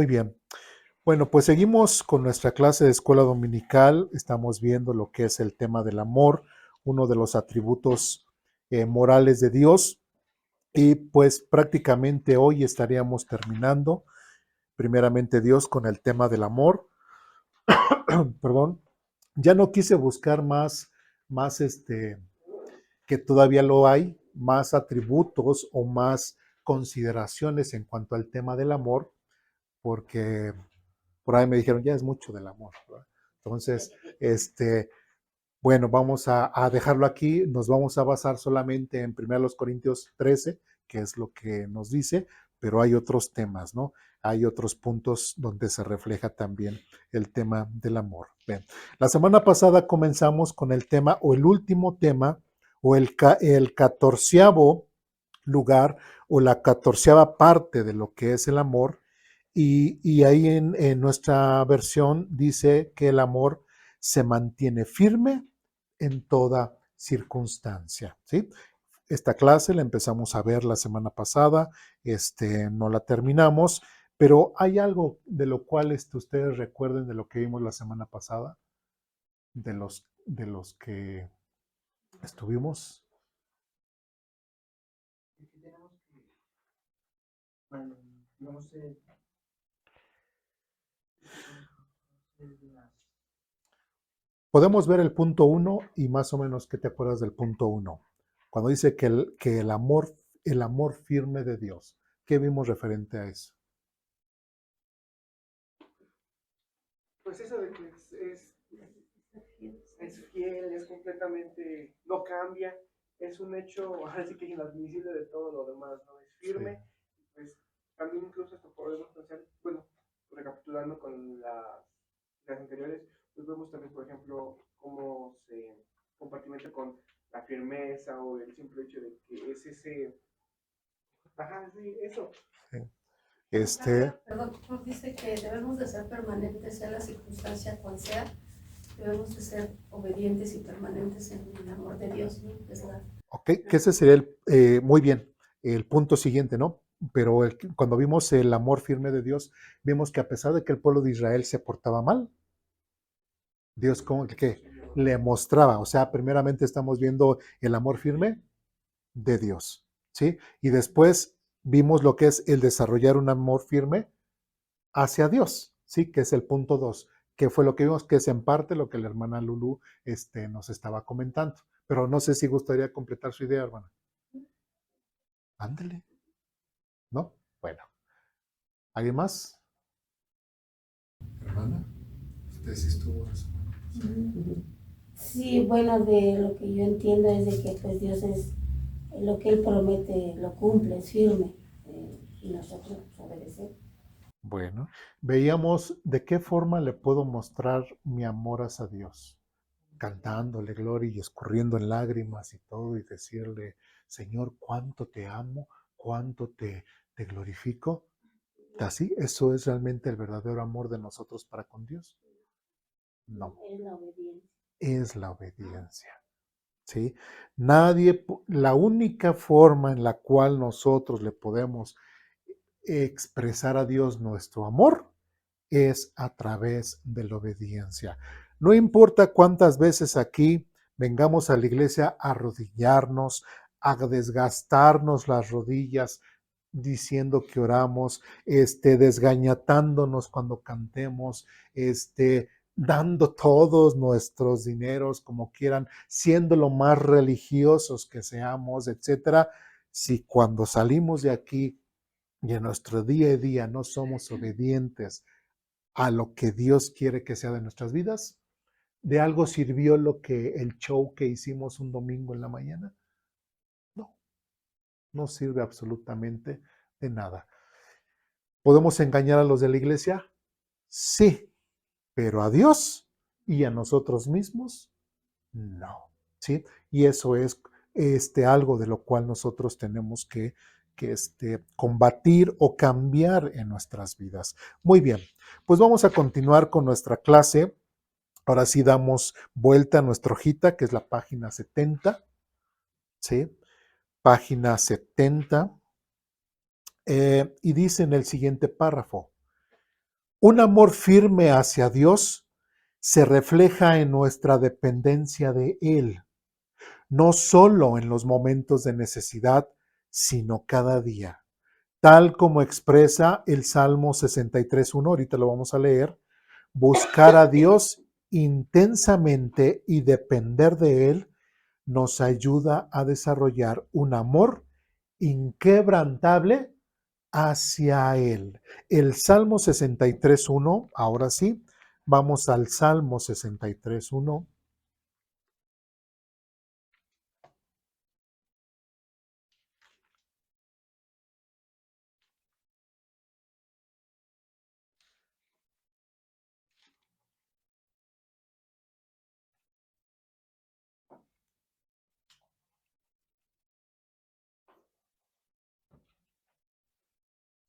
Muy bien. Bueno, pues seguimos con nuestra clase de escuela dominical. Estamos viendo lo que es el tema del amor, uno de los atributos morales de Dios. Y pues prácticamente hoy estaríamos terminando, primeramente Dios, con el tema del amor. Perdón. Ya no quise buscar más que todavía lo hay, más atributos o más consideraciones en cuanto al tema del amor, porque por ahí me dijeron, ya es mucho del amor, ¿verdad? Entonces, bueno, vamos a dejarlo aquí, nos vamos a basar solamente en 1 Corintios 13, que es lo que nos dice, pero hay otros temas, ¿no? Hay otros puntos donde se refleja también el tema del amor. Bien, la semana pasada comenzamos con el tema o el último tema o el 14º lugar o la 14ª parte de lo que es el amor. Y ahí en nuestra versión dice que el amor se mantiene firme en toda circunstancia, ¿sí? Esta clase la empezamos a ver la semana pasada, no la terminamos, pero hay algo de lo cual ustedes recuerden de lo que vimos la semana pasada, de los que estuvimos. Podemos ver el punto 1 y más o menos qué te acuerdas del punto 1. Cuando dice que el amor firme de Dios. ¿Qué vimos referente a eso? Pues eso de que es fiel, es completamente, no cambia, es un hecho, así que inadmisible de todo lo demás, ¿no? Es firme, sí. Pues también incluso esto podemos pensar, bueno, recapitulando con las anteriores, pues vemos también, por ejemplo, cómo se compartimenta con la firmeza o el simple hecho de que es ese, ajá, sí, eso. Sí. Perdón, dice que debemos de ser permanentes, sea la circunstancia cual sea, debemos de ser obedientes y permanentes en el amor de Dios, ¿no? Ok, que ese sería muy bien, el punto siguiente, ¿no? Pero cuando vimos el amor firme de Dios, vimos que a pesar de que el pueblo de Israel se portaba mal, Dios como que le mostraba, o sea, primeramente estamos viendo el amor firme de Dios, ¿sí? Y después vimos lo que es el desarrollar un amor firme hacia Dios, ¿sí? Que es el punto 2, que fue lo que vimos, que es en parte lo que la hermana Lulu nos estaba comentando. Pero no sé si gustaría completar su idea, hermana. Ándele, ¿no? Bueno, ¿alguien más? Hermana, usted sí estuvo la semana pasada. Sí, bueno, de lo que yo entiendo es de que pues Dios es lo que Él promete, lo cumple, es firme, y nosotros pues, obedecer. Bueno, veíamos de qué forma le puedo mostrar mi amor hacia Dios, cantándole gloria y escurriendo en lágrimas y todo, y decirle, Señor, cuánto te amo, cuánto te glorifico. ¿Así? ¿Eso es realmente el verdadero amor de nosotros para con Dios? No. Es la obediencia. Es la obediencia. ¿Sí? La única forma en la cual nosotros le podemos expresar a Dios nuestro amor es a través de la obediencia. No importa cuántas veces aquí vengamos a la iglesia a arrodillarnos, a desgastarnos las rodillas diciendo que oramos, desgañatándonos cuando cantemos, dando todos nuestros dineros como quieran, siendo lo más religiosos que seamos, etcétera. Si cuando salimos de aquí y en nuestro día a día no somos obedientes a lo que Dios quiere que sea de nuestras vidas, ¿de algo sirvió el show que hicimos un domingo en la mañana? No, no sirve absolutamente de nada. ¿Podemos engañar a los de la iglesia? Sí, pero a Dios y a nosotros mismos, no. ¿Sí? Y eso es algo de lo cual nosotros tenemos que combatir o cambiar en nuestras vidas. Muy bien, pues vamos a continuar con nuestra clase. Ahora sí damos vuelta a nuestra hojita, que es la página 70, ¿sí? Página 70, y dice en el siguiente párrafo, Un amor firme hacia Dios se refleja en nuestra dependencia de Él, no solo en los momentos de necesidad, sino cada día. Tal como expresa el Salmo 63:1, ahorita lo vamos a leer, buscar a Dios intensamente y depender de Él nos ayuda a desarrollar un amor inquebrantable hacia Él. El Salmo 63:1, ahora sí, vamos al Salmo 63:1.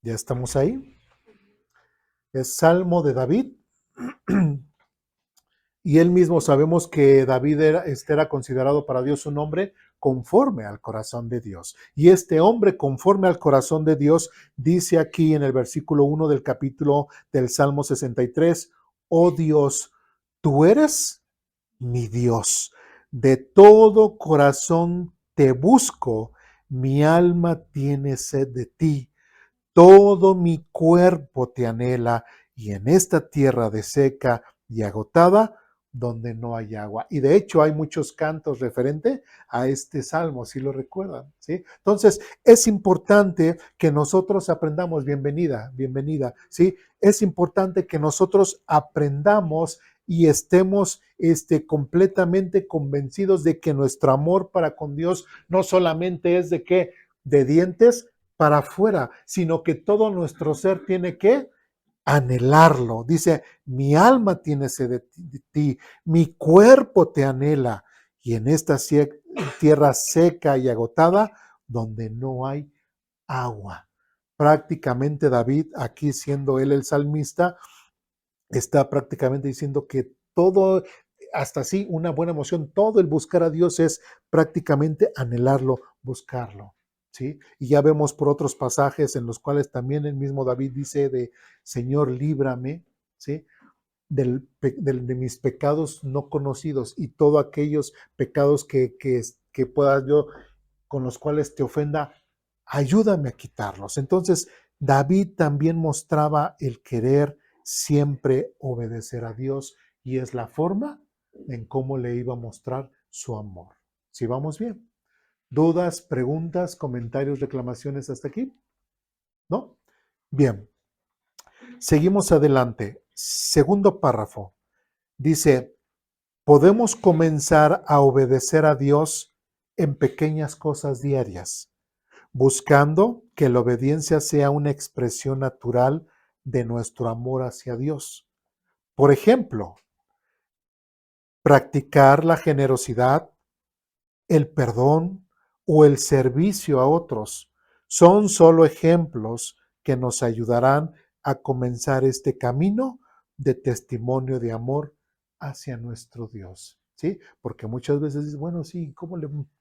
Ya estamos ahí. Es Salmo de David. Y él mismo sabemos que David era considerado para Dios un hombre conforme al corazón de Dios. Y este hombre conforme al corazón de Dios dice aquí en el versículo 1 del capítulo del Salmo 63, oh Dios, tú eres mi Dios. De todo corazón te busco, mi alma tiene sed de ti. Todo mi cuerpo te anhela y en esta tierra deseca y agotada donde no hay agua. Y de hecho hay muchos cantos referente a este salmo, si lo recuerdan, ¿sí? Entonces es importante que nosotros aprendamos, bienvenida, ¿sí? Es importante que nosotros aprendamos y estemos completamente convencidos de que nuestro amor para con Dios no solamente es de que de dientes para afuera, sino que todo nuestro ser tiene que anhelarlo. Dice, mi alma tiene sed de ti, mi cuerpo te anhela, y en esta tierra seca y agotada, donde no hay agua. Prácticamente David, aquí siendo él el salmista, está prácticamente diciendo que todo, hasta así, una buena emoción, todo el buscar a Dios es prácticamente anhelarlo, buscarlo. ¿Sí? Y ya vemos por otros pasajes en los cuales también el mismo David dice de Señor, líbrame, ¿sí? De mis pecados no conocidos y todos aquellos pecados que pueda yo, con los cuales te ofenda, ayúdame a quitarlos. Entonces, David también mostraba el querer siempre obedecer a Dios y es la forma en cómo le iba a mostrar su amor. ¿Sí vamos bien? ¿Dudas, preguntas, comentarios, reclamaciones hasta aquí? ¿No? Bien, seguimos adelante. Segundo párrafo. Dice, podemos comenzar a obedecer a Dios en pequeñas cosas diarias, buscando que la obediencia sea una expresión natural de nuestro amor hacia Dios. Por ejemplo, practicar la generosidad, el perdón o el servicio a otros son solo ejemplos que nos ayudarán a comenzar este camino de testimonio de amor hacia nuestro Dios, ¿sí? Porque muchas veces dices, bueno, sí,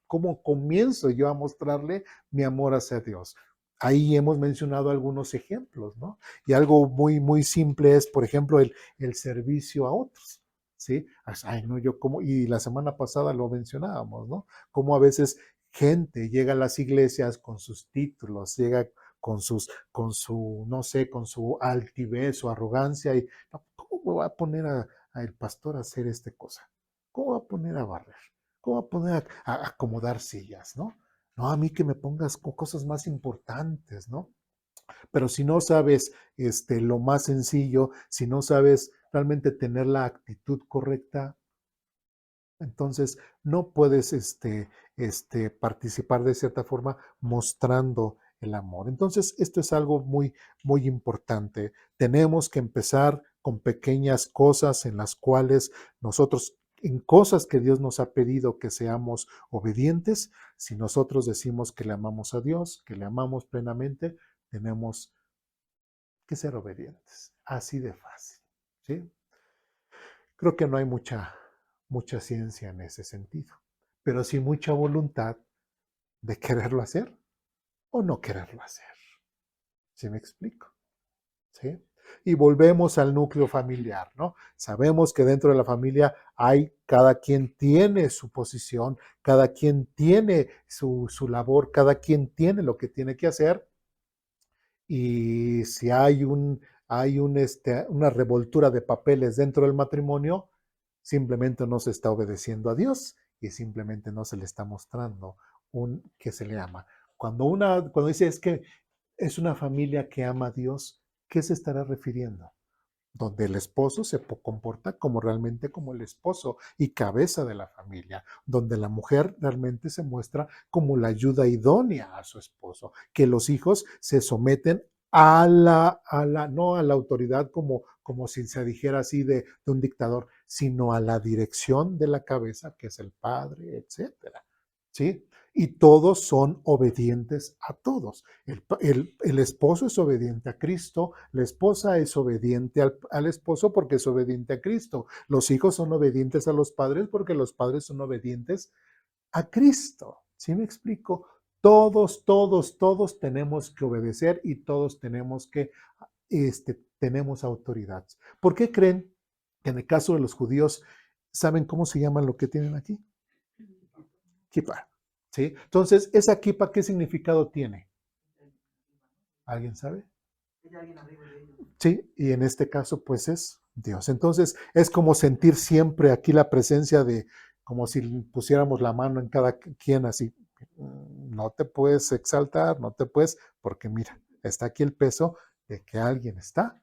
¿cómo comienzo yo a mostrarle mi amor hacia Dios? Ahí hemos mencionado algunos ejemplos, ¿no? Y algo muy, muy simple es, por ejemplo, el servicio a otros, ¿sí? Ay, no, yo como, y la semana pasada lo mencionábamos, ¿no? Como a veces gente llega a las iglesias con sus títulos, llega no sé, con su altivez o arrogancia y, no, ¿cómo me va a poner a el pastor a hacer esta cosa? ¿Cómo va a poner a barrer? ¿Cómo va a poner a acomodar sillas, no? No, a mí que me pongas con cosas más importantes, ¿no? Pero si no sabes lo más sencillo, si no sabes realmente tener la actitud correcta, entonces no puedes participar de cierta forma mostrando el amor. Entonces, esto es algo muy, muy importante. Tenemos que empezar con pequeñas cosas en las cuales nosotros, en cosas que Dios nos ha pedido que seamos obedientes, si nosotros decimos que le amamos a Dios, que le amamos plenamente, tenemos que ser obedientes. Así de fácil. ¿Sí? Creo que no hay mucha ciencia en ese sentido, pero sí mucha voluntad de quererlo hacer o no quererlo hacer. ¿Sí me explico? ¿Sí? Y volvemos al núcleo familiar, ¿no? Sabemos que dentro de la familia cada quien tiene su posición, cada quien tiene su labor, cada quien tiene lo que tiene que hacer. Y si una revoltura de papeles dentro del matrimonio, simplemente no se está obedeciendo a Dios y simplemente no se le está mostrando que se le ama. Cuando dice es que es una familia que ama a Dios, ¿qué se estará refiriendo? Donde el esposo se comporta realmente como el esposo y cabeza de la familia, donde la mujer realmente se muestra como la ayuda idónea a su esposo, que los hijos se someten no a la autoridad como si se dijera así de un dictador, sino a la dirección de la cabeza, que es el padre, etcétera. ¿Sí? Y todos son obedientes a todos. El esposo es obediente a Cristo, la esposa es obediente al esposo porque es obediente a Cristo. Los hijos son obedientes a los padres porque los padres son obedientes a Cristo. ¿Sí me explico? Todos tenemos que obedecer y todos tenemos autoridad. ¿Por qué creen que en el caso de los judíos, saben cómo se llama lo que tienen aquí? Kippah. ¿Sí? Entonces, ¿esa kippah qué significado tiene? ¿Alguien sabe? Sí, y en este caso, pues es Dios. Entonces, es como sentir siempre aquí la presencia como si pusiéramos la mano en cada quien así. No te puedes exaltar, no te puedes, porque mira, está aquí el peso de que alguien está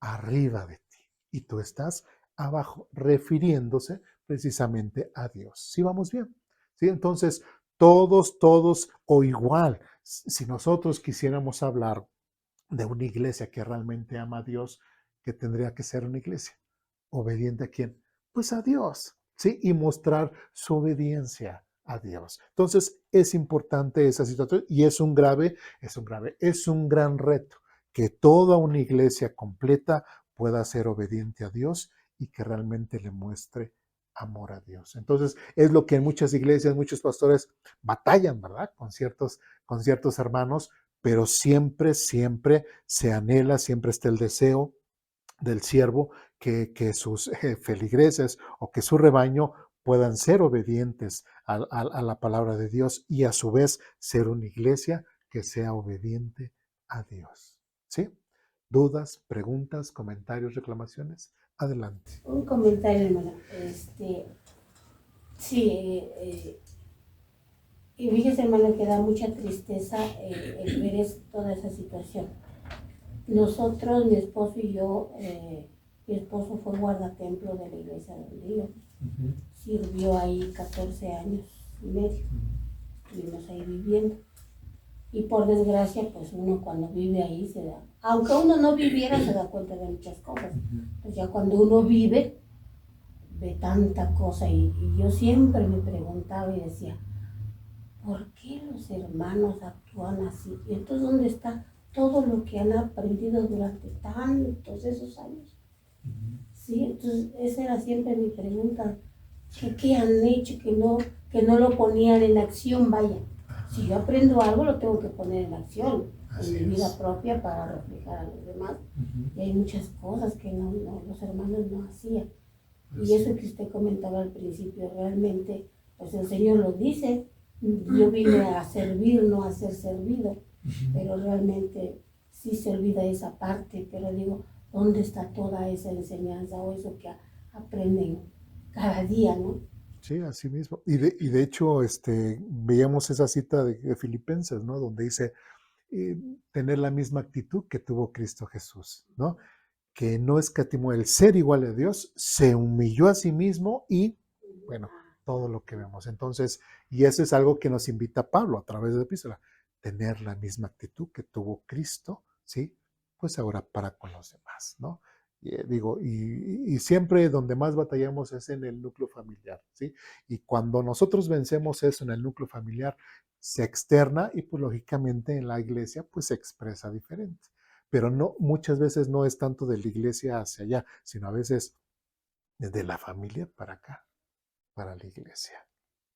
arriba de ti y tú estás abajo, refiriéndose precisamente a Dios. ¿Sí vamos bien? ¿Sí? Entonces, todos, o igual, si nosotros quisiéramos hablar de una iglesia que realmente ama a Dios, que tendría que ser una iglesia obediente a quién? Pues a Dios, ¿sí? Y mostrar su obediencia a Dios. Entonces, es importante esa situación y es un gran reto que toda una iglesia completa pueda ser obediente a Dios y que realmente le muestre amor a Dios. Entonces, es lo que en muchas iglesias, muchos pastores batallan, ¿verdad? Con ciertos hermanos, pero siempre se anhela, siempre está el deseo del siervo que sus feligreses o que su rebaño puedan ser obedientes a la palabra de Dios y a su vez ser una iglesia que sea obediente a Dios. ¿Sí? ¿Dudas, preguntas, comentarios, reclamaciones? Adelante. Un comentario, hermano. Sí, y fíjese, hermano, que da mucha tristeza el ver toda esa situación. Nosotros, mi esposo y yo, mi esposo fue guardatemplo de la iglesia donde íbamos. Sirvió ahí 14 años y medio. Estuvimos ahí viviendo. Y por desgracia, pues uno cuando vive ahí se da, aunque uno no viviera, se da cuenta de muchas cosas. Pues ya cuando uno vive, ve tanta cosa. Y yo siempre me preguntaba y decía, ¿por qué los hermanos actúan así? Y entonces, ¿dónde está todo lo que han aprendido durante tantos esos años? Sí, entonces esa era siempre mi pregunta. ¿Qué han hecho que no lo ponían en acción? Vaya, si yo aprendo algo, lo tengo que poner en acción, en mi vida propia para reflejar a los demás. Y hay muchas cosas que los hermanos no hacían. Y eso que usted comentaba al principio, realmente, pues el Señor lo dice, yo vine a servir, no a ser servido, pero realmente sí se olvida esa parte, pero digo, ¿dónde está toda esa enseñanza o eso que aprenden cada día, no? Sí, así mismo. Y de hecho, veíamos esa cita de Filipenses, ¿no? Donde dice, tener la misma actitud que tuvo Cristo Jesús, ¿no? Que no escatimó el ser igual a Dios, se humilló a sí mismo y, bueno, todo lo que vemos. Entonces, y eso es algo que nos invita Pablo a través de la epístola, tener la misma actitud que tuvo Cristo, ¿sí? Pues ahora para con los demás, ¿no? Y siempre donde más batallamos es en el núcleo familiar, ¿sí? Y cuando nosotros vencemos eso en el núcleo familiar, se externa y pues lógicamente en la iglesia pues se expresa diferente. Pero no, muchas veces no es tanto de la iglesia hacia allá, sino a veces desde la familia para acá, para la iglesia.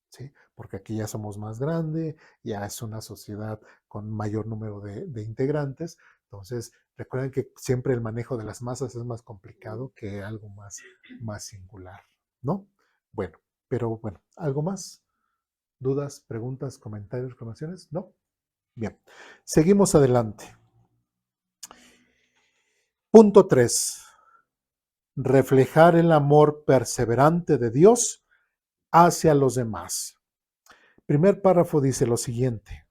¿Sí? Porque aquí ya somos más grande, ya es una sociedad con mayor número de integrantes, Entonces, recuerden que siempre el manejo de las masas es más complicado que algo más singular, ¿no? Bueno, pero bueno, ¿algo más? ¿Dudas, preguntas, comentarios, reclamaciones? ¿No? Bien, seguimos adelante. Punto 3. Reflejar el amor perseverante de Dios hacia los demás. Primer párrafo dice lo siguiente: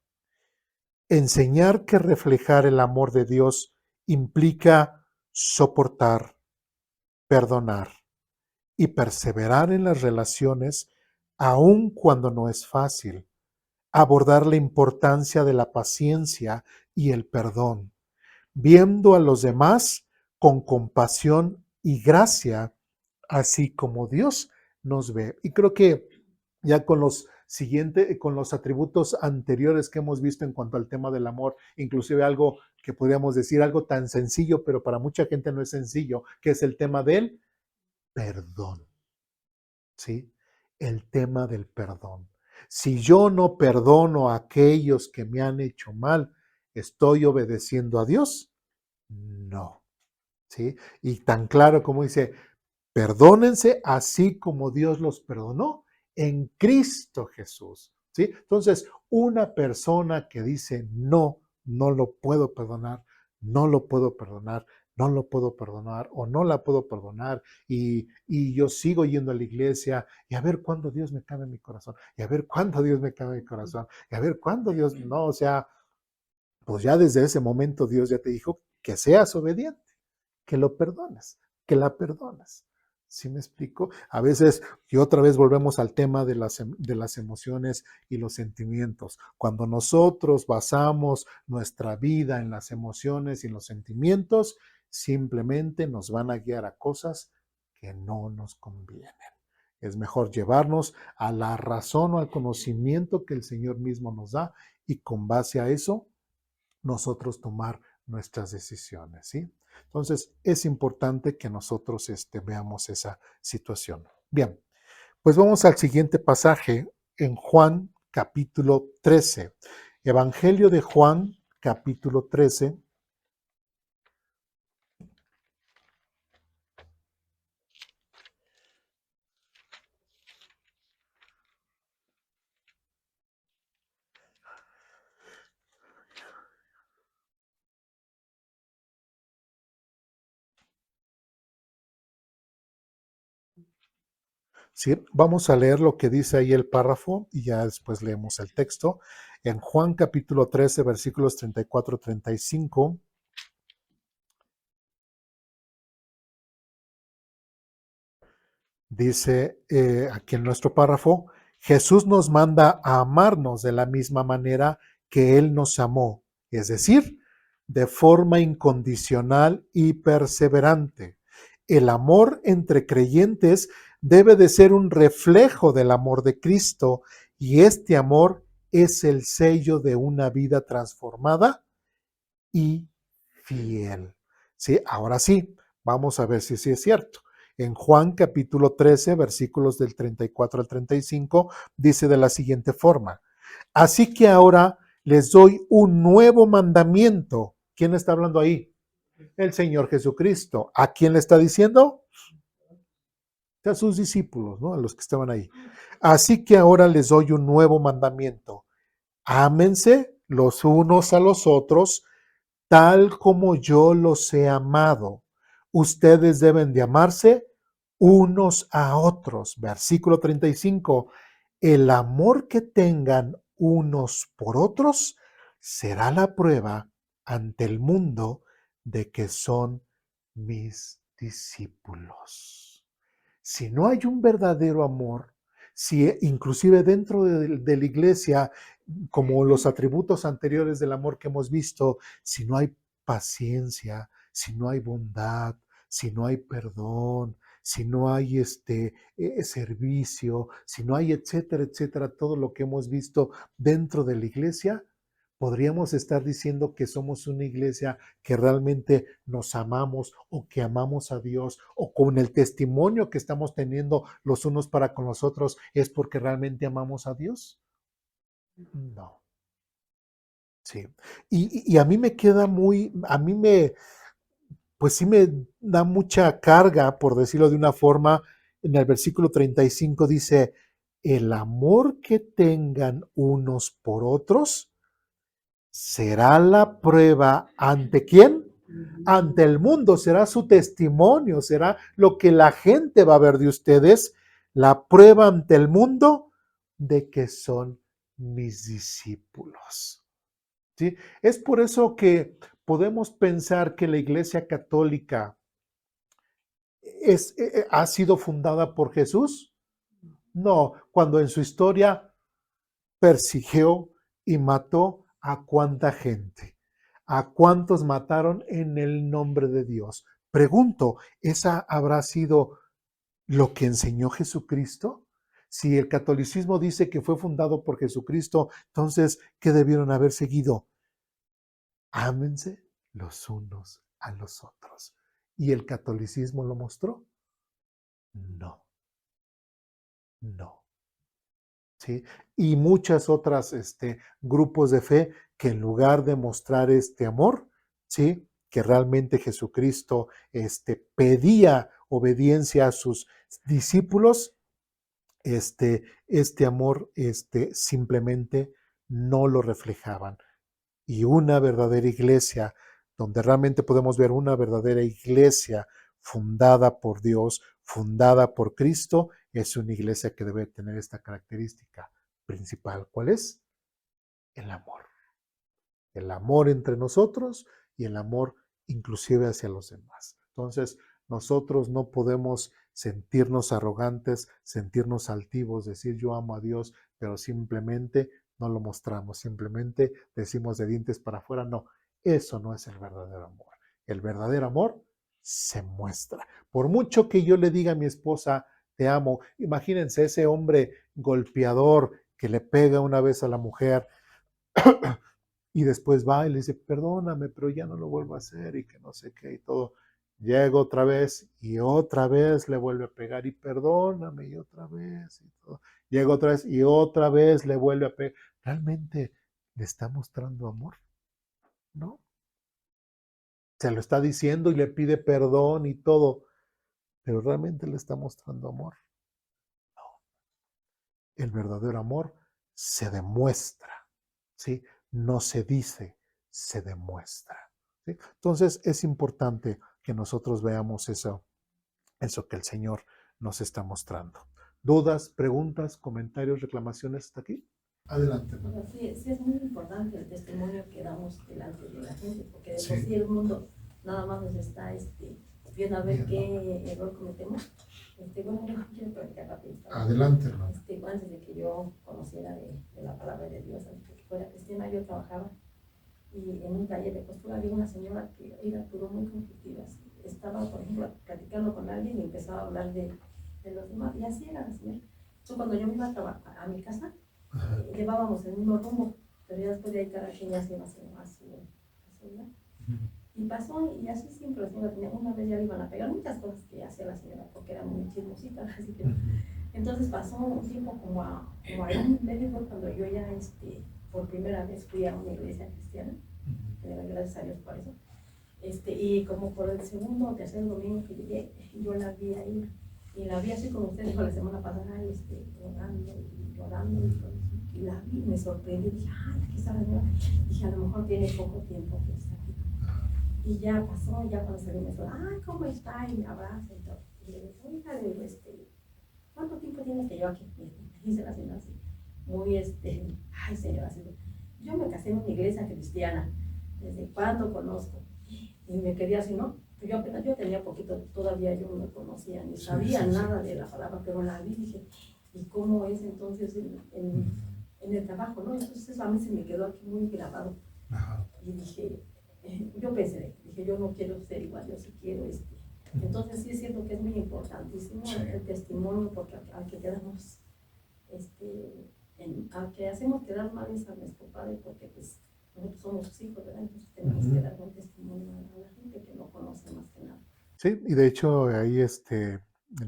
enseñar que reflejar el amor de Dios implica soportar, perdonar y perseverar en las relaciones aun cuando no es fácil. Abordar la importancia de la paciencia y el perdón, viendo a los demás con compasión y gracia, así como Dios nos ve. Y creo que ya con con los atributos anteriores que hemos visto en cuanto al tema del amor, inclusive algo que podríamos decir, algo tan sencillo, pero para mucha gente no es sencillo, que es el tema del perdón, ¿sí? El tema del perdón. Si yo no perdono a aquellos que me han hecho mal, ¿estoy obedeciendo a Dios? No, ¿sí? Y tan claro como dice, perdónense así como Dios los perdonó en Cristo Jesús, ¿sí? Entonces, una persona que dice, no, no lo puedo perdonar, no lo puedo perdonar, no lo puedo perdonar o no la puedo perdonar y yo sigo yendo a la iglesia y a ver cuándo Dios me cambia mi corazón y a ver cuándo Dios me cambia mi corazón y a ver cuándo Dios, no, o sea, pues ya desde ese momento Dios ya te dijo que seas obediente, que lo perdones, que la perdonas. ¿Sí me explico? A veces, y otra vez volvemos al tema de las emociones y los sentimientos. Cuando nosotros basamos nuestra vida en las emociones y en los sentimientos, simplemente nos van a guiar a cosas que no nos convienen. Es mejor llevarnos a la razón o al conocimiento que el Señor mismo nos da y con base a eso nosotros tomar nuestras decisiones, ¿sí? Entonces, es importante que nosotros veamos esa situación. Bien, pues vamos al siguiente pasaje en Juan capítulo 13. Evangelio de Juan capítulo 13. Sí, vamos a leer lo que dice ahí el párrafo y ya después leemos el texto. En Juan capítulo 13, versículos 34-35, dice aquí en nuestro párrafo, Jesús nos manda a amarnos de la misma manera que Él nos amó, es decir, de forma incondicional y perseverante. El amor entre creyentes debe de ser un reflejo del amor de Cristo y este amor es el sello de una vida transformada y fiel. ¿Sí? Ahora sí, vamos a ver si sí es cierto. En Juan capítulo 13, versículos del 34 al 35, dice de la siguiente forma, así que ahora les doy un nuevo mandamiento. ¿Quién está hablando ahí? El Señor Jesucristo. ¿A quién le está diciendo? A sus discípulos, ¿no? A los que estaban ahí. Así que ahora les doy un nuevo mandamiento. Ámense los unos a los otros tal como yo los he amado. Ustedes deben de amarse unos a otros. Versículo 35. El amor que tengan unos por otros será la prueba ante el mundo de que son mis discípulos. Si no hay un verdadero amor, si inclusive dentro de la iglesia, como los atributos anteriores del amor que hemos visto, si no hay paciencia, si no hay bondad, si no hay perdón, si no hay servicio, si no hay etcétera, etcétera, todo lo que hemos visto dentro de la iglesia, podríamos estar diciendo que somos una iglesia que realmente nos amamos o que amamos a Dios o con el testimonio que estamos teniendo los unos para con los otros es porque realmente amamos a Dios. No. Sí. Y a mí me queda pues sí me da mucha carga, por decirlo de una forma. En el versículo 35 dice, el amor que tengan unos por otros será la prueba ante quién, ante el mundo, será su testimonio, será lo que la gente va a ver de ustedes, la prueba ante el mundo de que son mis discípulos. ¿Sí? Es por eso que podemos pensar que la Iglesia Católica ha sido fundada por Jesús. No, cuando en su historia persiguió y mató a cuánta gente, a cuántos mataron en el nombre de Dios. Pregunto, ¿esa habrá sido lo que enseñó Jesucristo? Si el catolicismo dice que fue fundado por Jesucristo, entonces, ¿qué debieron haber seguido? Ámense los unos a los otros. ¿Y el catolicismo lo mostró? No, no. ¿Sí? Y muchas otras grupos de fe que en lugar de mostrar este amor, ¿sí? Que realmente Jesucristo pedía obediencia a sus discípulos, este amor simplemente no lo reflejaban. Y una verdadera iglesia, donde realmente podemos ver una verdadera iglesia fundada por Dios, fundada por Cristo, es una iglesia que debe tener esta característica principal. ¿Cuál es? El amor. El amor entre nosotros y el amor inclusive hacia los demás. Entonces, nosotros no podemos sentirnos arrogantes, sentirnos altivos, decir yo amo a Dios, pero simplemente no lo mostramos, simplemente decimos de dientes para afuera. No, eso no es el verdadero amor. El verdadero amor se muestra. Por mucho que yo le diga a mi esposa, te amo, imagínense ese hombre golpeador que le pega una vez a la mujer y después va y le dice, perdóname, pero ya no lo vuelvo a hacer y que no sé qué y todo. Llega otra vez y otra vez le vuelve a pegar y perdóname y otra vez y todo. Llega otra vez y otra vez le vuelve a pegar. ¿Realmente le está mostrando amor? ¿No? Se lo está diciendo y le pide perdón y todo, pero ¿realmente le está mostrando amor? No. El verdadero amor se demuestra, ¿sí? No se dice, se demuestra. ¿Sí? Entonces es importante que nosotros veamos eso que el Señor nos está mostrando. ¿Dudas, preguntas, comentarios, reclamaciones hasta aquí? Adelante, hermano. Sí, sí es muy importante el testimonio que damos delante de la gente, porque de por Sí. sí el mundo nada más nos está viendo a ver qué error cometemos. Bueno, yo quiero platicar rápido. Adelante, hermano. Antes de que yo conociera de la palabra de Dios, antes de que fuera cristiana, yo trabajaba y en un taller de costura había una señora que era puro muy conflictiva. Estaba, por ejemplo, platicando con alguien y empezaba a hablar de los demás, y así era la señora. Entonces, cuando yo me iba a mi casa, llevábamos el mismo rumbo, pero ya después de ahí cada quien ya se iba a su vida. Y pasó, y así siempre la señora tenía, una vez ya le iban a pegar muchas cosas que hacía la señora, porque era muy chismosita, así que. Entonces pasó un tiempo como a año y medio cuando yo ya por primera vez fui a una iglesia cristiana, le doy gracias a Dios por eso. Y como por el segundo o tercer domingo que llegué, yo la vi ahí, y la vi así como ustedes dijo la semana pasada, orando y llorando, y la vi, me sorprendí, dije, ay, aquí está la señora, dije, a lo mejor tiene poco tiempo que está aquí. Y ya pasó, ya cuando salí me dijo, ay, ¿cómo está? Y me abraza y todo. Y le dije, oiga, ¿cuánto tiempo tiene que yo aquí? Y dice la señora así, muy ay señora, así, yo me casé en una iglesia cristiana, ¿desde cuándo conozco? Y me quedé así, ¿no? Yo apenas, yo tenía poquito, todavía yo no conocía, ni sabía nada de la palabra, pero la vi y dije, ¿y cómo es entonces en el trabajo, no? Entonces eso a mí se me quedó aquí muy grabado. Ajá. Y dije, yo pensé, dije, yo no quiero ser igual, yo sí quiero Entonces sí es cierto que es muy importantísimo el testimonio, porque al que quedamos, al que hacemos quedar mal es a nuestro padre, porque pues nosotros somos sus hijos, ¿verdad? Entonces tenemos que dar un testimonio a la gente que no conoce más que nada. Sí, y de hecho ahí el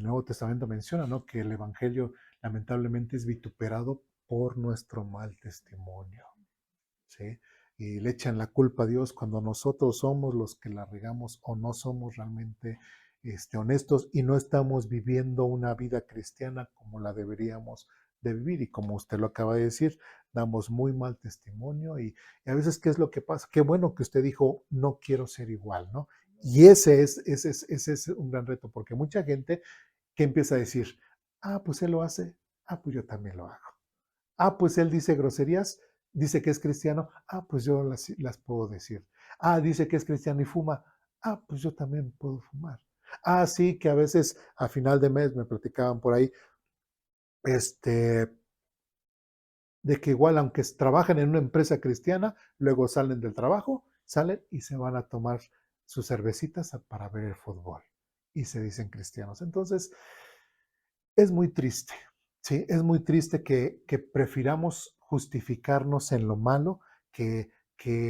Nuevo Testamento menciona, ¿no? Que el Evangelio lamentablemente es vituperado por nuestro mal testimonio, ¿sí? y le echan la culpa a Dios cuando nosotros somos los que la regamos o no somos realmente honestos y no estamos viviendo una vida cristiana como la deberíamos de vivir. Y como usted lo acaba de decir, damos muy mal testimonio y a veces, ¿qué es lo que pasa? Qué bueno que usted dijo, no quiero ser igual, ¿no? Y ese es un gran reto, porque mucha gente que empieza a decir, pues él lo hace, pues yo también lo hago. Pues él dice groserías, dice que es cristiano, pues yo las puedo decir. Dice que es cristiano y fuma, pues yo también puedo fumar. Sí, que a veces a final de mes me platicaban por ahí, de que igual aunque trabajan en una empresa cristiana, luego salen del trabajo, salen y se van a tomar sus cervecitas para ver el fútbol y se dicen cristianos. Entonces, es muy triste, ¿sí? Es muy triste que prefiramos justificarnos en lo malo, que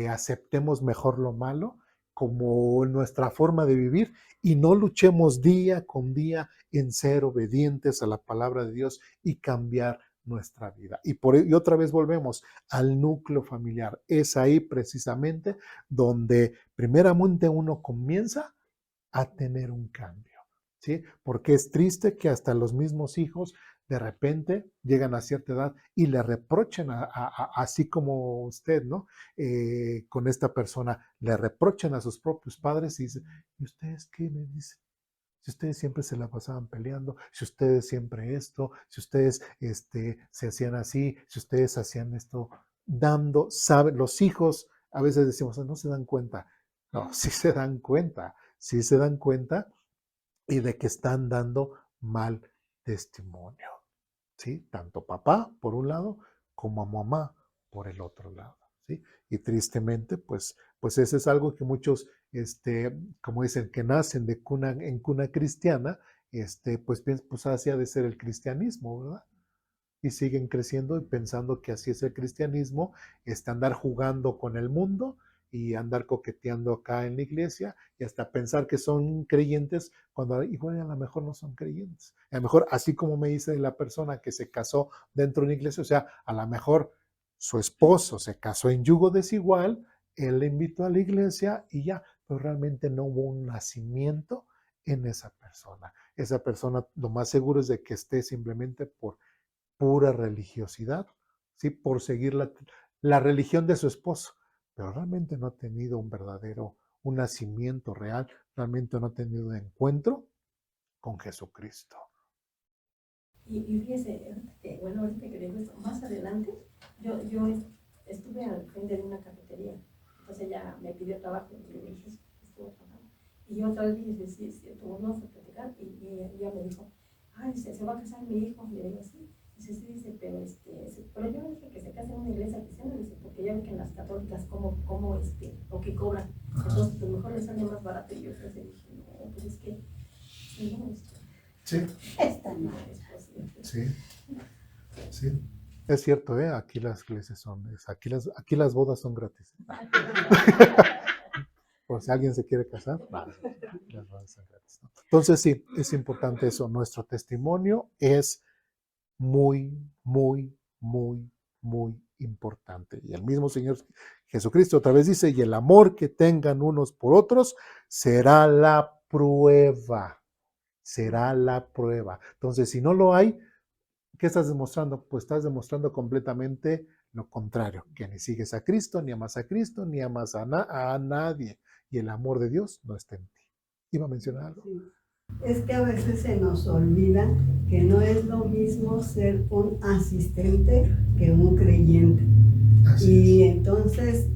aceptemos mejor lo malo como nuestra forma de vivir y no luchemos día con día en ser obedientes a la palabra de Dios y cambiar nuestra vida. Y otra vez volvemos al núcleo familiar. Es ahí precisamente donde primeramente uno comienza a tener un cambio, ¿sí? Porque es triste que hasta los mismos hijos de repente llegan a cierta edad y le reprochen, así como usted, ¿no? Con esta persona, le reprochen a sus propios padres y dicen, ¿y ustedes qué me dicen? Si ustedes siempre se la pasaban peleando, si ustedes siempre esto, si ustedes se hacían así, si ustedes hacían esto, saben, los hijos, a veces decimos, no se dan cuenta. No, sí se dan cuenta y de que están dando mal testimonio, ¿sí? Tanto papá por un lado como mamá por el otro lado, ¿sí? Y tristemente, pues eso es algo que muchos, como dicen, que nacen en cuna cristiana, pues así ha de ser el cristianismo, ¿verdad? Y siguen creciendo y pensando que así es el cristianismo, andar jugando con el mundo y andar coqueteando acá en la iglesia y hasta pensar que son creyentes cuando igual a lo mejor no son creyentes. A lo mejor, así como me dice la persona que se casó dentro de una iglesia, o sea, a lo mejor su esposo se casó en yugo desigual, él le invitó a la iglesia y ya, pero realmente no hubo un nacimiento en esa persona. Esa persona lo más seguro es de que esté simplemente por pura religiosidad, ¿sí? Por seguir la religión de su esposo, pero realmente no ha tenido un nacimiento real, realmente no ha tenido un encuentro con Jesucristo. Y fíjese, ahorita que digo esto, más adelante, yo estuve al frente de una cafetería, entonces ella me pidió trabajo, y le dije, estuvo trabajando. Y yo otra vez dije, sí, vamos a platicar, y ella me dijo, se va a casar mi hijo, y le digo, sí. Dice, pero yo le dije que se case en una iglesia cristiana, dice, porque ya ve que en las católicas o que cobran, entonces pues mejor le sale más barato. Y yo dije, no, pues es que no, Sí. Esta no es posible. Sí, sí. Es cierto, aquí las iglesias aquí las bodas son gratis. Por si alguien se quiere casar, las bodas son gratis, ¿no? Entonces sí, es importante eso. Nuestro testimonio es muy, muy, muy, muy importante. Y el mismo Señor Jesucristo otra vez dice, y el amor que tengan unos por otros será la prueba. Será la prueba. Entonces, si no lo hay, ¿qué estás demostrando? Pues estás demostrando completamente lo contrario, que ni sigues a Cristo, ni amas a Cristo, ni amas a nadie. Y el amor de Dios no está en ti. ¿Iba a mencionar algo? Sí. Es que a veces se nos olvida que no es lo mismo ser un asistente que un creyente. Y entonces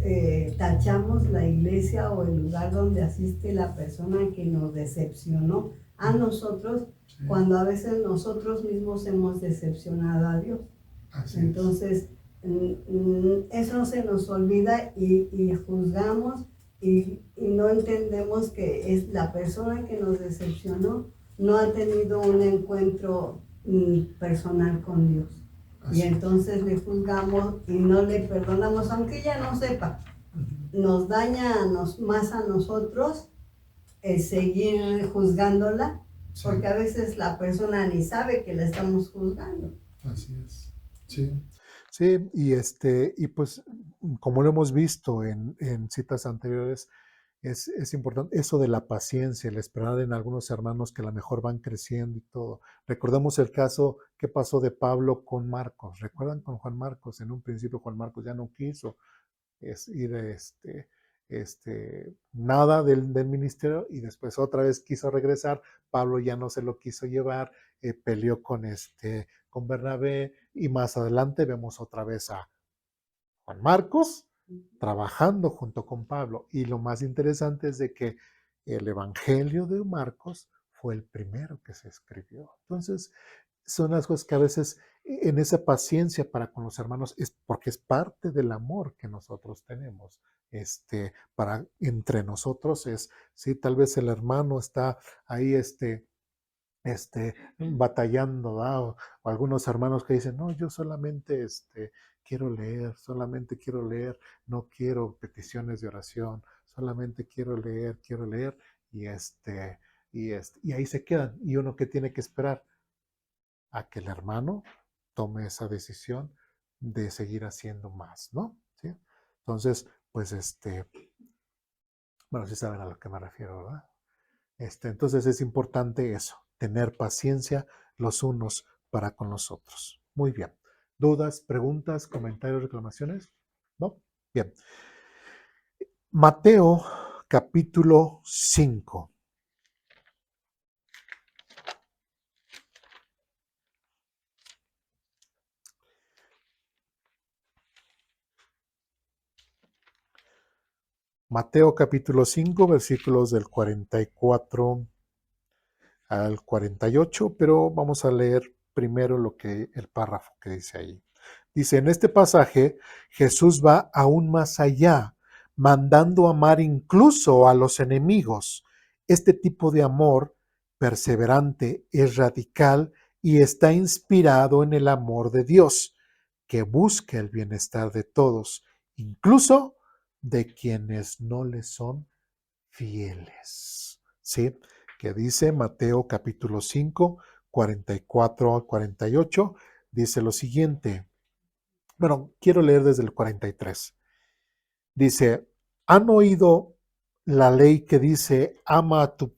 tachamos la iglesia o el lugar donde asiste la persona que nos decepcionó a nosotros, cuando a veces nosotros mismos hemos decepcionado a Dios. Entonces eso se nos olvida y juzgamos y no entendemos que es la persona que nos decepcionó no ha tenido un encuentro personal con Dios. Y entonces le juzgamos y no le perdonamos, aunque ella no sepa. Nos daña más a nosotros seguir juzgándola, porque a veces la persona ni sabe que la estamos juzgando. Así es. Sí. Sí, y pues como lo hemos visto en citas anteriores, es importante eso de la paciencia, el esperar en algunos hermanos que a lo mejor van creciendo y todo. Recordemos el caso que pasó de Pablo con Marcos. ¿Recuerdan con Juan Marcos? En un principio Juan Marcos ya no quiso ir nada del ministerio y después otra vez quiso regresar. Pablo ya no se lo quiso llevar, peleó con Bernabé y más adelante vemos otra vez a Juan Marcos trabajando junto con Pablo. Y lo más interesante es de que el Evangelio de Marcos fue el primero que se escribió. Entonces, son las cosas que a veces en esa paciencia para con los hermanos es porque es parte del amor que nosotros tenemos. Para entre nosotros es, sí, tal vez el hermano está ahí, batallando, ¿verdad? O algunos hermanos que dicen, no, yo solamente solamente quiero leer, no quiero peticiones de oración, solamente quiero leer, y y ahí se quedan. Y uno que tiene que esperar a que el hermano tome esa decisión de seguir haciendo más, ¿no? ¿Sí? Entonces, pues bueno, sí saben a lo que me refiero, ¿verdad? Entonces es importante eso, tener paciencia los unos para con los otros. Muy bien. ¿Dudas, preguntas, comentarios, reclamaciones? ¿No? Bien. Mateo capítulo 5. Mateo capítulo 5, versículos del 44 al 48, pero vamos a leer primero el párrafo que dice ahí. Dice, en este pasaje Jesús va aún más allá, mandando amar incluso a los enemigos. Este tipo de amor perseverante es radical y está inspirado en el amor de Dios, que busca el bienestar de todos, incluso de quienes no le son fieles. ¿Sí? Que dice Mateo capítulo 5, 44 al 48, dice lo siguiente. Bueno, quiero leer desde el 43. Dice, ¿han oído la ley que dice, ama a tu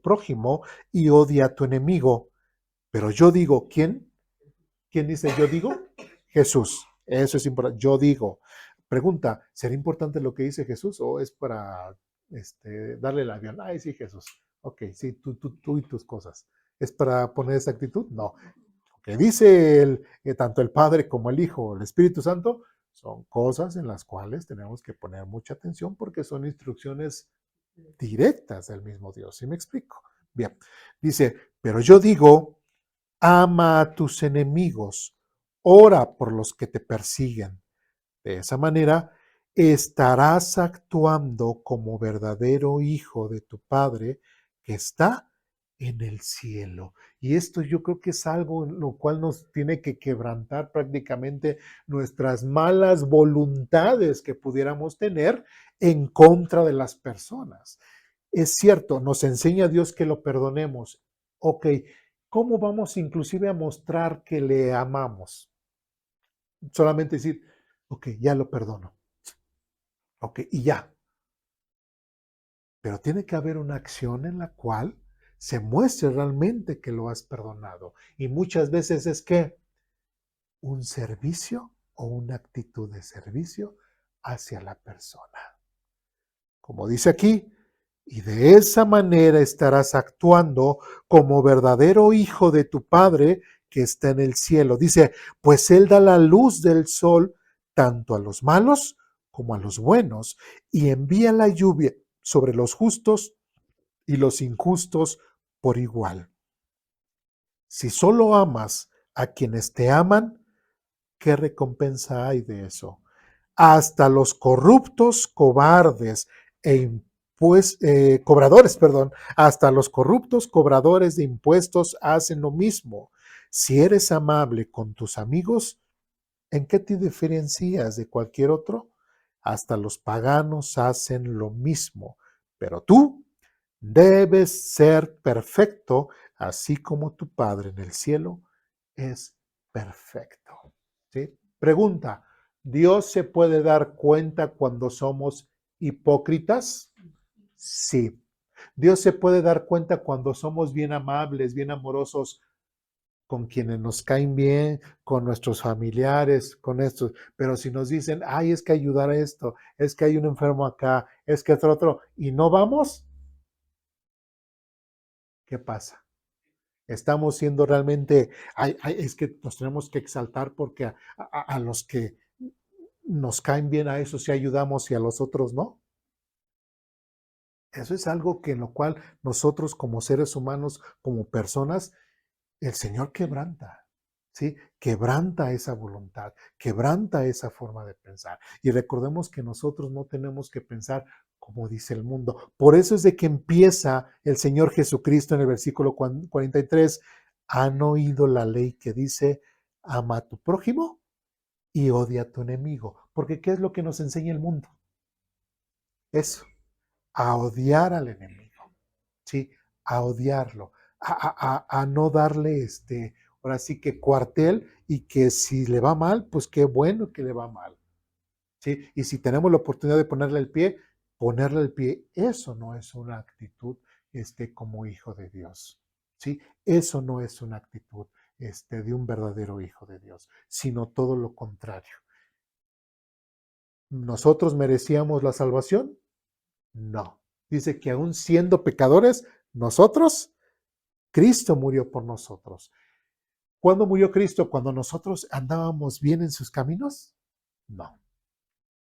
prójimo y odia a tu enemigo? Pero yo digo, ¿quién? ¿Quién dice yo digo? Jesús. Eso es importante. Yo digo. Pregunta, ¿será importante lo que dice Jesús o es para darle el avión? Ay, sí, Jesús. Ok, sí, tú y tus cosas. ¿Es para poner esa actitud? No. Lo que dice tanto el Padre como el Hijo, el Espíritu Santo, son cosas en las cuales tenemos que poner mucha atención porque son instrucciones directas del mismo Dios. ¿Sí me explico? Bien. Dice, pero yo digo, ama a tus enemigos, ora por los que te persiguen. De esa manera, estarás actuando como verdadero hijo de tu Padre que está en el cielo. Y esto yo creo que es algo en lo cual nos tiene que quebrantar prácticamente nuestras malas voluntades que pudiéramos tener en contra de las personas. Es cierto, nos enseña Dios que lo perdonemos. Ok, ¿cómo vamos inclusive a mostrar que le amamos? Solamente decir, ok, ya lo perdono. Ok, y ya. Pero tiene que haber una acción en la cual se muestre realmente que lo has perdonado. Y muchas veces es que un servicio o una actitud de servicio hacia la persona. Como dice aquí, y de esa manera estarás actuando como verdadero hijo de tu Padre que está en el cielo. Dice, pues Él da la luz del sol tanto a los malos como a los buenos y envía la lluvia sobre los justos y los injustos por igual. Si solo amas a quienes te aman, ¿qué recompensa hay de eso? Hasta los corruptos, cobardes cobradores, hasta los corruptos cobradores de impuestos hacen lo mismo. Si eres amable con tus amigos, ¿en qué te diferencias de cualquier otro? Hasta los paganos hacen lo mismo, pero tú debes ser perfecto, así como tu Padre en el cielo es perfecto. ¿Sí? Pregunta, ¿Dios se puede dar cuenta cuando somos hipócritas? Sí. ¿Dios se puede dar cuenta cuando somos bien amables, bien amorosos con quienes nos caen bien, con nuestros familiares, con estos? Pero si nos dicen, ay, es que ayudar a esto, es que hay un enfermo acá, es que otro, y no vamos, ¿qué pasa? Estamos siendo realmente, es que nos tenemos que exaltar porque a los que nos caen bien a esos sí ayudamos y a los otros no. Eso es algo que en lo cual nosotros como seres humanos, como personas, el Señor quebranta, ¿sí? Quebranta esa voluntad, quebranta esa forma de pensar. Y recordemos que nosotros no tenemos que pensar como dice el mundo. Por eso es de que empieza el Señor Jesucristo en el versículo 43. ¿Han oído la ley que dice, ama a tu prójimo y odia a tu enemigo? Porque ¿qué es lo que nos enseña el mundo? Eso, a odiar al enemigo, ¿sí? A odiarlo, a no darle ahora sí que cuartel, y que si le va mal, pues qué bueno que le va mal, ¿sí? Y si tenemos la oportunidad de ponerle el pie, eso no es una actitud como hijo de Dios, ¿sí? Eso no es una actitud de un verdadero hijo de Dios, sino todo lo contrario. ¿Nosotros merecíamos la salvación? No. Dice que aún siendo pecadores, nosotros, Cristo murió por nosotros. ¿Cuándo murió Cristo? ¿Cuando nosotros andábamos bien en sus caminos? No.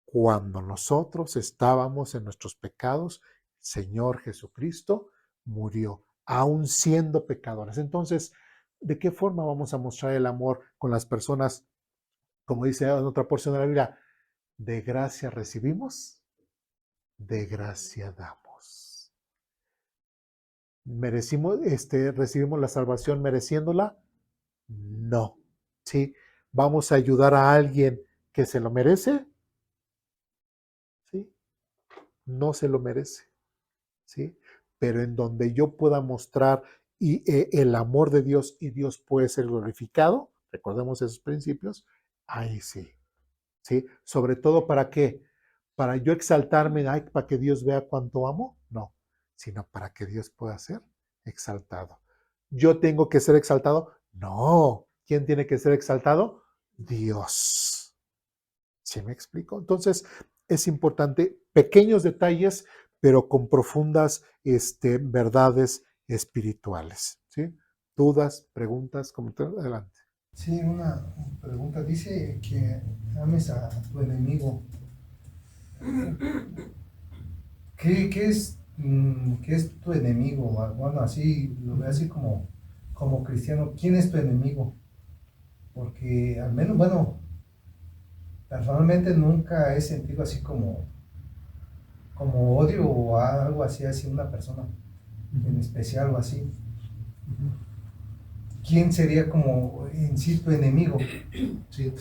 Cuando nosotros estábamos en nuestros pecados, Señor Jesucristo murió, aún siendo pecadores. Entonces, ¿de qué forma vamos a mostrar el amor con las personas? Como dice en otra porción de la Biblia, de gracia recibimos, de gracia damos. ¿Recibimos la salvación mereciéndola? No. ¿Sí? ¿Vamos a ayudar a alguien que se lo merece? ¿Sí? No se lo merece. ¿Sí? Pero en donde yo pueda mostrar el amor de Dios y Dios puede ser glorificado, recordemos esos principios, ahí sí. ¿Sí? Sobre todo, ¿para qué? ¿Para yo exaltarme, para que Dios vea cuánto amo? No, sino para que Dios pueda ser exaltado. ¿Yo tengo que ser exaltado? No. ¿Quién tiene que ser exaltado? Dios. ¿Sí me explico? Entonces, es importante pequeños detalles, pero con profundas verdades espirituales. ¿Sí? ¿Dudas, preguntas, comentarios? Adelante. Sí, una pregunta. Dice que ames a tu enemigo. ¿Qué es tu enemigo? Bueno, así lo veo así como cristiano. ¿Quién es tu enemigo? Porque al menos, bueno, personalmente nunca he sentido así como odio o algo así hacia una persona en especial o así. ¿Quién sería como en sí tu enemigo? Sí.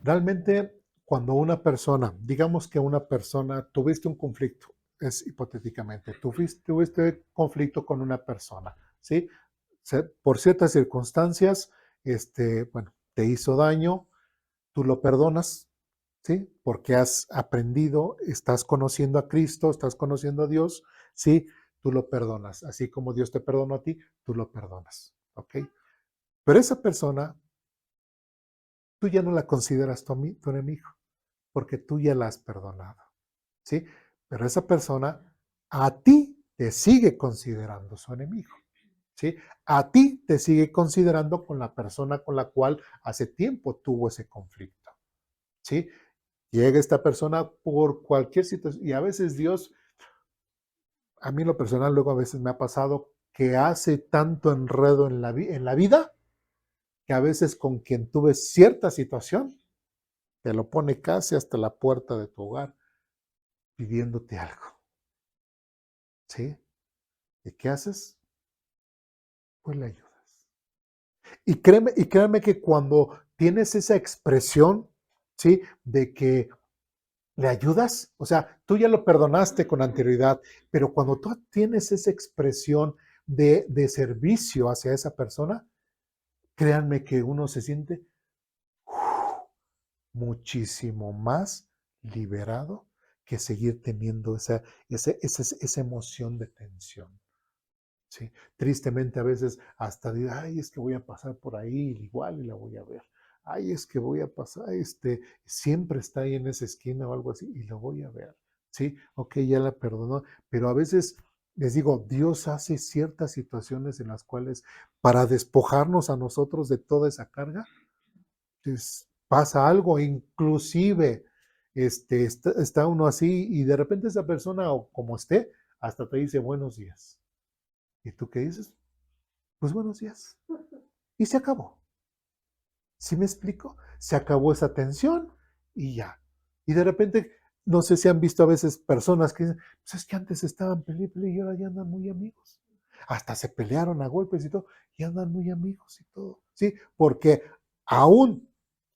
Realmente, cuando una persona, digamos que una persona, tuviste un conflicto, es hipotéticamente, tuviste conflicto con una persona, ¿sí? Por ciertas circunstancias, bueno, te hizo daño, tú lo perdonas, ¿sí? Porque has aprendido, estás conociendo a Cristo, estás conociendo a Dios, ¿sí? Tú lo perdonas, así como Dios te perdonó a ti, tú lo perdonas, ¿ok? Pero esa persona, tú ya no la consideras tu enemigo, porque tú ya la has perdonado, ¿sí? Pero esa persona a ti te sigue considerando su enemigo, ¿sí? A ti te sigue considerando con la persona con la cual hace tiempo tuvo ese conflicto, ¿sí? Llega esta persona por cualquier situación, y a veces Dios, a mí en lo personal, luego a veces me ha pasado que hace tanto enredo en la vida, que a veces con quien tuve cierta situación, te lo pone casi hasta la puerta de tu hogar pidiéndote algo, ¿sí? ¿Y qué haces? Pues le ayudas. Y créeme que cuando tienes esa expresión, ¿sí? De que le ayudas, o sea, tú ya lo perdonaste con anterioridad, pero cuando tú tienes esa expresión de servicio hacia esa persona, créanme que uno se siente, muchísimo más liberado que seguir teniendo esa emoción de tensión. ¿Sí? Tristemente a veces hasta digo, ay, es que voy a pasar por ahí, igual y la voy a ver. Ay, es que voy a pasar, siempre está ahí en esa esquina o algo así, y lo voy a ver. Sí, ok, ya la perdonó, pero a veces les digo, Dios hace ciertas situaciones en las cuales para despojarnos a nosotros de toda esa carga, pues, pasa algo, inclusive está uno así y de repente esa persona, o como esté, hasta te dice buenos días. ¿Y tú qué dices? Pues buenos días. Y se acabó. ¿Sí me explico? Se acabó esa tensión y ya. Y de repente, no sé si han visto a veces personas que dicen, pues es que antes estaban peleando y ahora ya andan muy amigos. Hasta se pelearon a golpes y todo, y andan muy amigos y todo. ¿Sí? Porque aún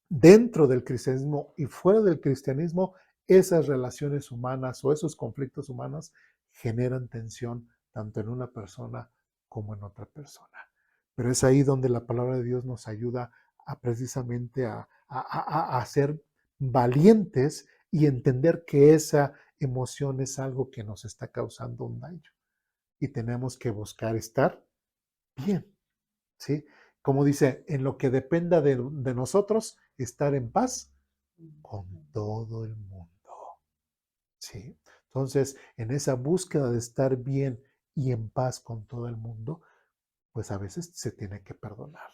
dentro del cristianismo y fuera del cristianismo, esas relaciones humanas o esos conflictos humanos generan tensión tanto en una persona como en otra persona. Pero es ahí donde la palabra de Dios nos ayuda a precisamente a ser valientes y entender que esa emoción es algo que nos está causando un daño. Y tenemos que buscar estar bien, ¿sí? Como dice, en lo que dependa de nosotros, estar en paz con todo el mundo, ¿sí? Entonces, en esa búsqueda de estar bien y en paz con todo el mundo, pues a veces se tiene que perdonar,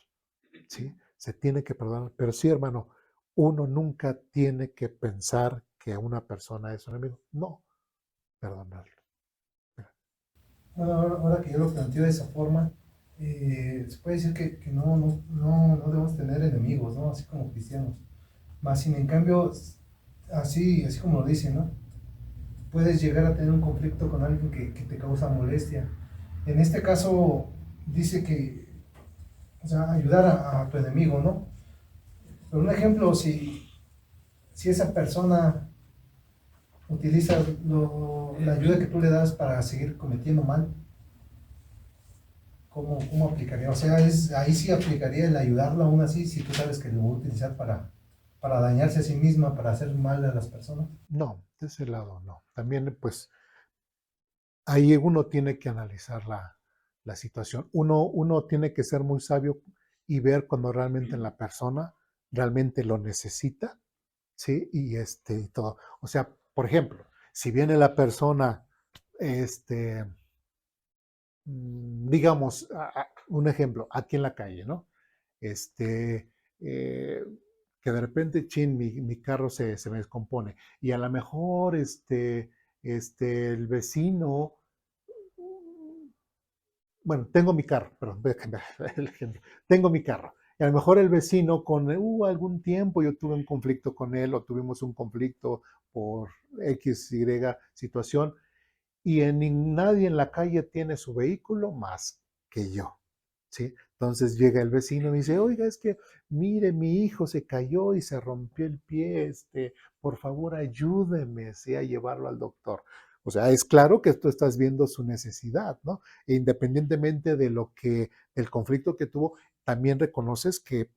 ¿sí? Se tiene que perdonar, pero sí, hermano, uno nunca tiene que pensar que una persona es un enemigo. No, perdonarlo. Bueno, ahora que yo lo planteo de esa forma, se puede decir que no debemos tener enemigos, ¿no? Así como cristianos. Más sin en cambio, así como lo dice, ¿no? Puedes llegar a tener un conflicto con alguien que te causa molestia. En este caso, dice que, o sea, ayudar a tu enemigo, ¿no? Pero un ejemplo, si esa persona utiliza la ayuda que tú le das para seguir cometiendo mal, ¿cómo aplicaría? O sea, ahí sí aplicaría el ayudarlo aún así, si tú sabes que lo va a utilizar para dañarse a sí misma, para hacer mal a las personas. No, de ese lado no. También, pues, ahí uno tiene que analizar la situación. Uno tiene que ser muy sabio y ver cuando realmente la persona realmente lo necesita, ¿sí? Y todo. O sea, por ejemplo, si viene la persona, digamos, un ejemplo, aquí en la calle, ¿no? Eh, que de repente, chin, mi carro se me descompone y a lo mejor, el vecino, bueno, tengo mi carro, perdón, voy a cambiar el ejemplo. Tengo mi carro. Y a lo mejor el vecino con algún tiempo yo tuve un conflicto con él o tuvimos un conflicto por X, Y situación y nadie en la calle tiene su vehículo más que yo, ¿sí? Entonces llega el vecino y me dice, oiga, es que mire, mi hijo se cayó y se rompió el pie, por favor ayúdeme, ¿sí? A llevarlo al doctor. O sea, es claro que tú estás viendo su necesidad, ¿no? E independientemente de el conflicto que tuvo, también reconoces que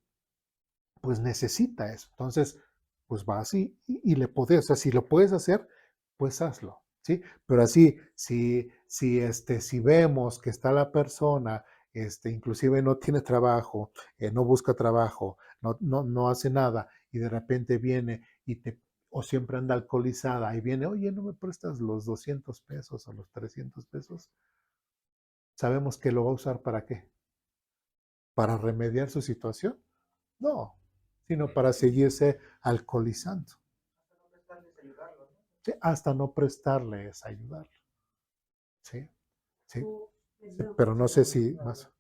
pues necesita eso. Entonces, pues vas y le puedes, o sea, si lo puedes hacer, pues hazlo, ¿sí? Pero así, si vemos que está la persona, inclusive no tiene trabajo, no busca trabajo, no hace nada, y de repente viene o siempre anda alcoholizada, y viene, oye, ¿no me prestas los 200 pesos o los 300 pesos? ¿Sabemos que lo va a usar para qué? ¿Para remediar su situación? No, sino para seguirse alcoholizando. Sí, hasta no prestarle es ayudarlo. Sí, sí, sí, pero no sé si más.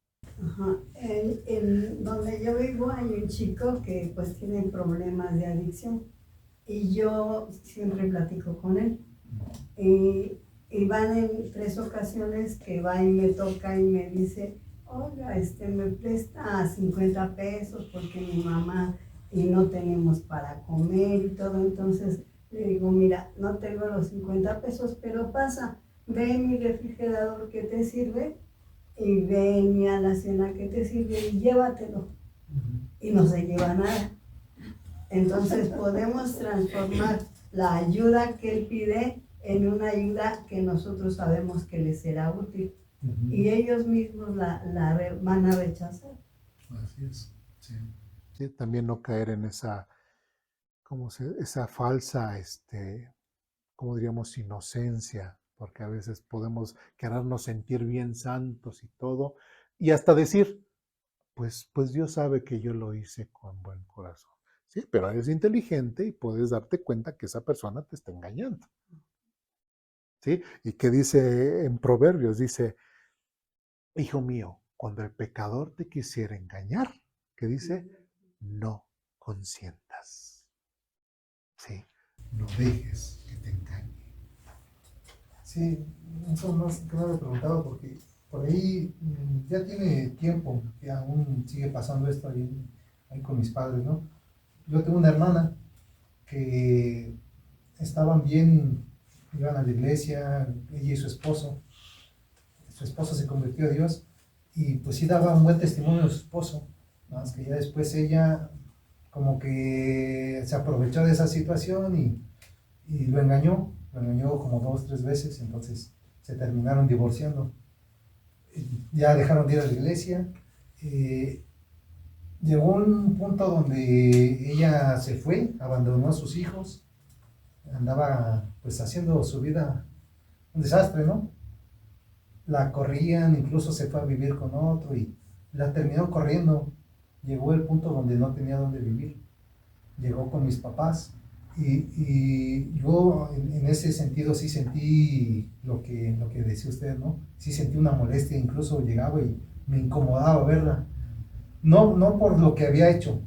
Ajá. En donde yo vivo hay un chico que pues tiene problemas de adicción y yo siempre platico con él. Y van en 3 ocasiones que va y me toca y me dice, oiga, me presta 50 pesos porque mi mamá y no tenemos para comer y todo. Entonces le digo, mira, no tengo los 50 pesos, pero pasa, ve en mi refrigerador que te sirve y ve en mi alacena que te sirve y llévatelo. Y no se lleva nada. Entonces podemos transformar la ayuda que él pide en una ayuda que nosotros sabemos que les será útil. Y ellos mismos van a rechazar. Así es, sí. Sí, también no caer en esa, esa falsa, ¿cómo diríamos? Inocencia, porque a veces podemos querernos sentir bien santos y todo, y hasta decir, pues Dios sabe que yo lo hice con buen corazón. Sí, pero eres inteligente y puedes darte cuenta que esa persona te está engañando. ¿Sí? Y que dice en Proverbios, dice, hijo mío, cuando el pecador te quisiera engañar, ¿qué dice? No consientas. ¿Sí? No dejes que te engañe. Sí, eso más que nada he preguntado porque por ahí ya tiene tiempo que aún sigue pasando esto ahí con mis padres, ¿no? Yo tengo una hermana que estaban bien, iban a la iglesia, ella y su esposo. Su esposo se convirtió a Dios y pues sí daba un buen testimonio de su esposo, nada más que ya después ella como que se aprovechó de esa situación y lo engañó como 2, 3 veces, entonces se terminaron divorciando. Ya dejaron de ir a la iglesia. Llegó un punto donde ella se fue, abandonó a sus hijos, andaba pues haciendo su vida un desastre, ¿no? La corrían, incluso se fue a vivir con otro y la terminó corriendo. Llegó el punto donde no tenía dónde vivir. Llegó con mis papás y yo en ese sentido sí sentí lo que decía usted, ¿no? Sí sentí una molestia, incluso llegaba y me incomodaba verla. No por lo que había hecho,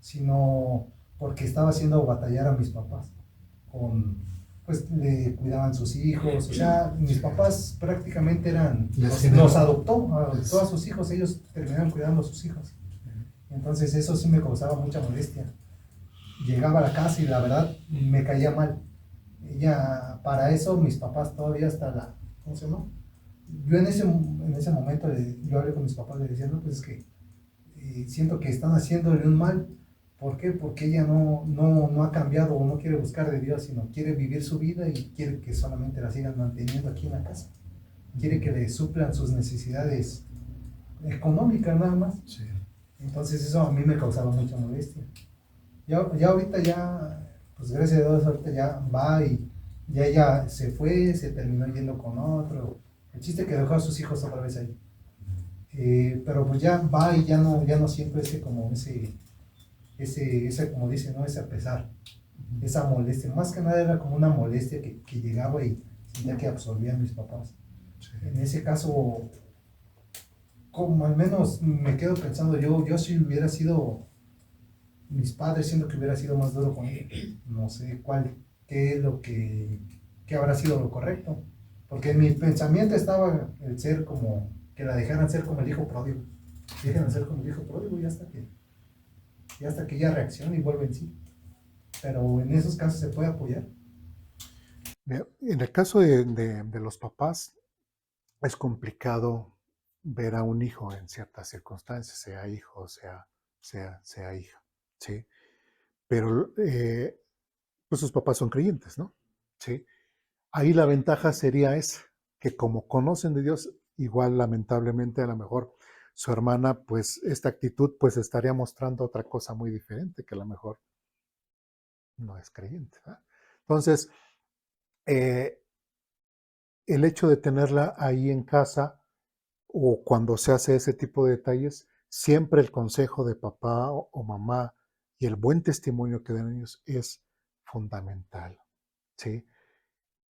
sino porque estaba haciendo batallar a mis papás. Pues le cuidaban sus hijos, o sea, mis papás prácticamente los adoptó a sus hijos, ellos terminaron cuidando a sus hijos. Entonces eso sí me causaba mucha molestia. Llegaba a la casa y la verdad me caía mal. Ella, para eso mis papás todavía ¿cómo se llama? Yo en ese momento yo hablé con mis papás, les decía, no, pues es que siento que están haciéndole un mal. ¿Por qué? Porque ella no ha cambiado o no quiere buscar de Dios, sino quiere vivir su vida y quiere que solamente la sigan manteniendo aquí en la casa. Quiere que le suplan sus necesidades económicas nada más. Sí. Entonces eso a mí me causaba mucha molestia. Ya ahorita pues gracias a Dios ahorita ya va y ya ella se fue, se terminó yendo con otro. El chiste que dejó a sus hijos otra vez ahí. Pero pues ya va y ya no siento ese como dice, ¿no? Ese pesar, esa molestia. Más que nada era como una molestia que llegaba y sentía que absorbían mis papás. Sí. En ese caso, como al menos me quedo pensando, yo si hubiera sido mis padres, siento que hubiera sido más duro con ellos. No sé qué es qué habrá sido lo correcto. Porque en mi pensamiento estaba el ser como, que la dejaran ser como el hijo pródigo. Dejen ser como el hijo pródigo y hasta que ella reaccione y vuelve en sí. Pero en esos casos se puede apoyar. En el caso de los papás, es complicado ver a un hijo en ciertas circunstancias, sea hijo, sea hija, ¿sí? Pero pues sus papás son creyentes, ¿no? ¿Sí? Ahí la ventaja sería esa, que como conocen de Dios, igual lamentablemente a lo mejor su hermana, pues esta actitud pues estaría mostrando otra cosa muy diferente, que a lo mejor no es creyente, ¿verdad? Entonces, el hecho de tenerla ahí en casa o cuando se hace ese tipo de detalles, siempre el consejo de papá o mamá y el buen testimonio que den ellos es fundamental, ¿sí?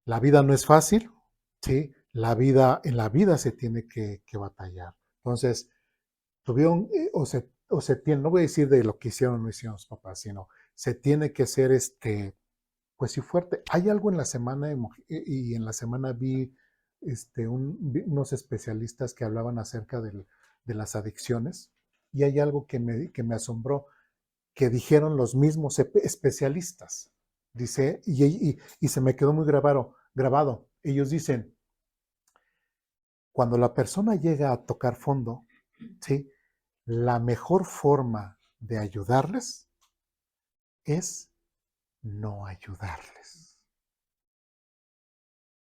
La vida no es fácil, ¿sí? En la vida se tiene que batallar. Entonces, tuvieron, o se tiene, no voy a decir de lo que hicieron o no hicieron los papás, sino se tiene que ser pues sí fuerte. Hay algo en la semana y en la semana vi, unos especialistas que hablaban acerca de las adicciones y hay algo que me asombró, que dijeron los mismos especialistas. Dice, y se me quedó muy grabado. Ellos dicen, cuando la persona llega a tocar fondo, ¿sí? La mejor forma de ayudarles es no ayudarles.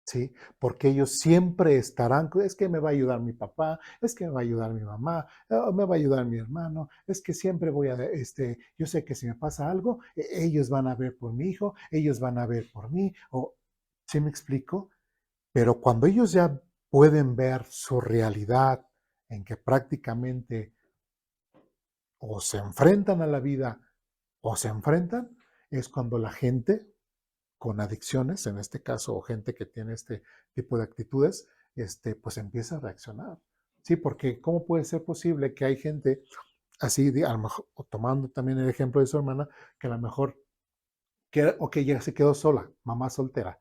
¿Sí? Porque ellos siempre estarán, es que me va a ayudar mi papá, es que me va a ayudar mi mamá, me va a ayudar mi hermano, es que siempre voy a, yo sé que si me pasa algo, ellos van a ver por mi hijo, ellos van a ver por mí, o, ¿sí me explico? Pero cuando ellos ya pueden ver su realidad en que prácticamente o se enfrentan a la vida o se enfrentan, es cuando la gente con adicciones, en este caso, o gente que tiene este tipo de actitudes, pues empieza a reaccionar. Sí, porque ¿cómo puede ser posible que hay gente así, a lo mejor, o tomando también el ejemplo de su hermana, que a lo mejor, ya se quedó sola, mamá soltera?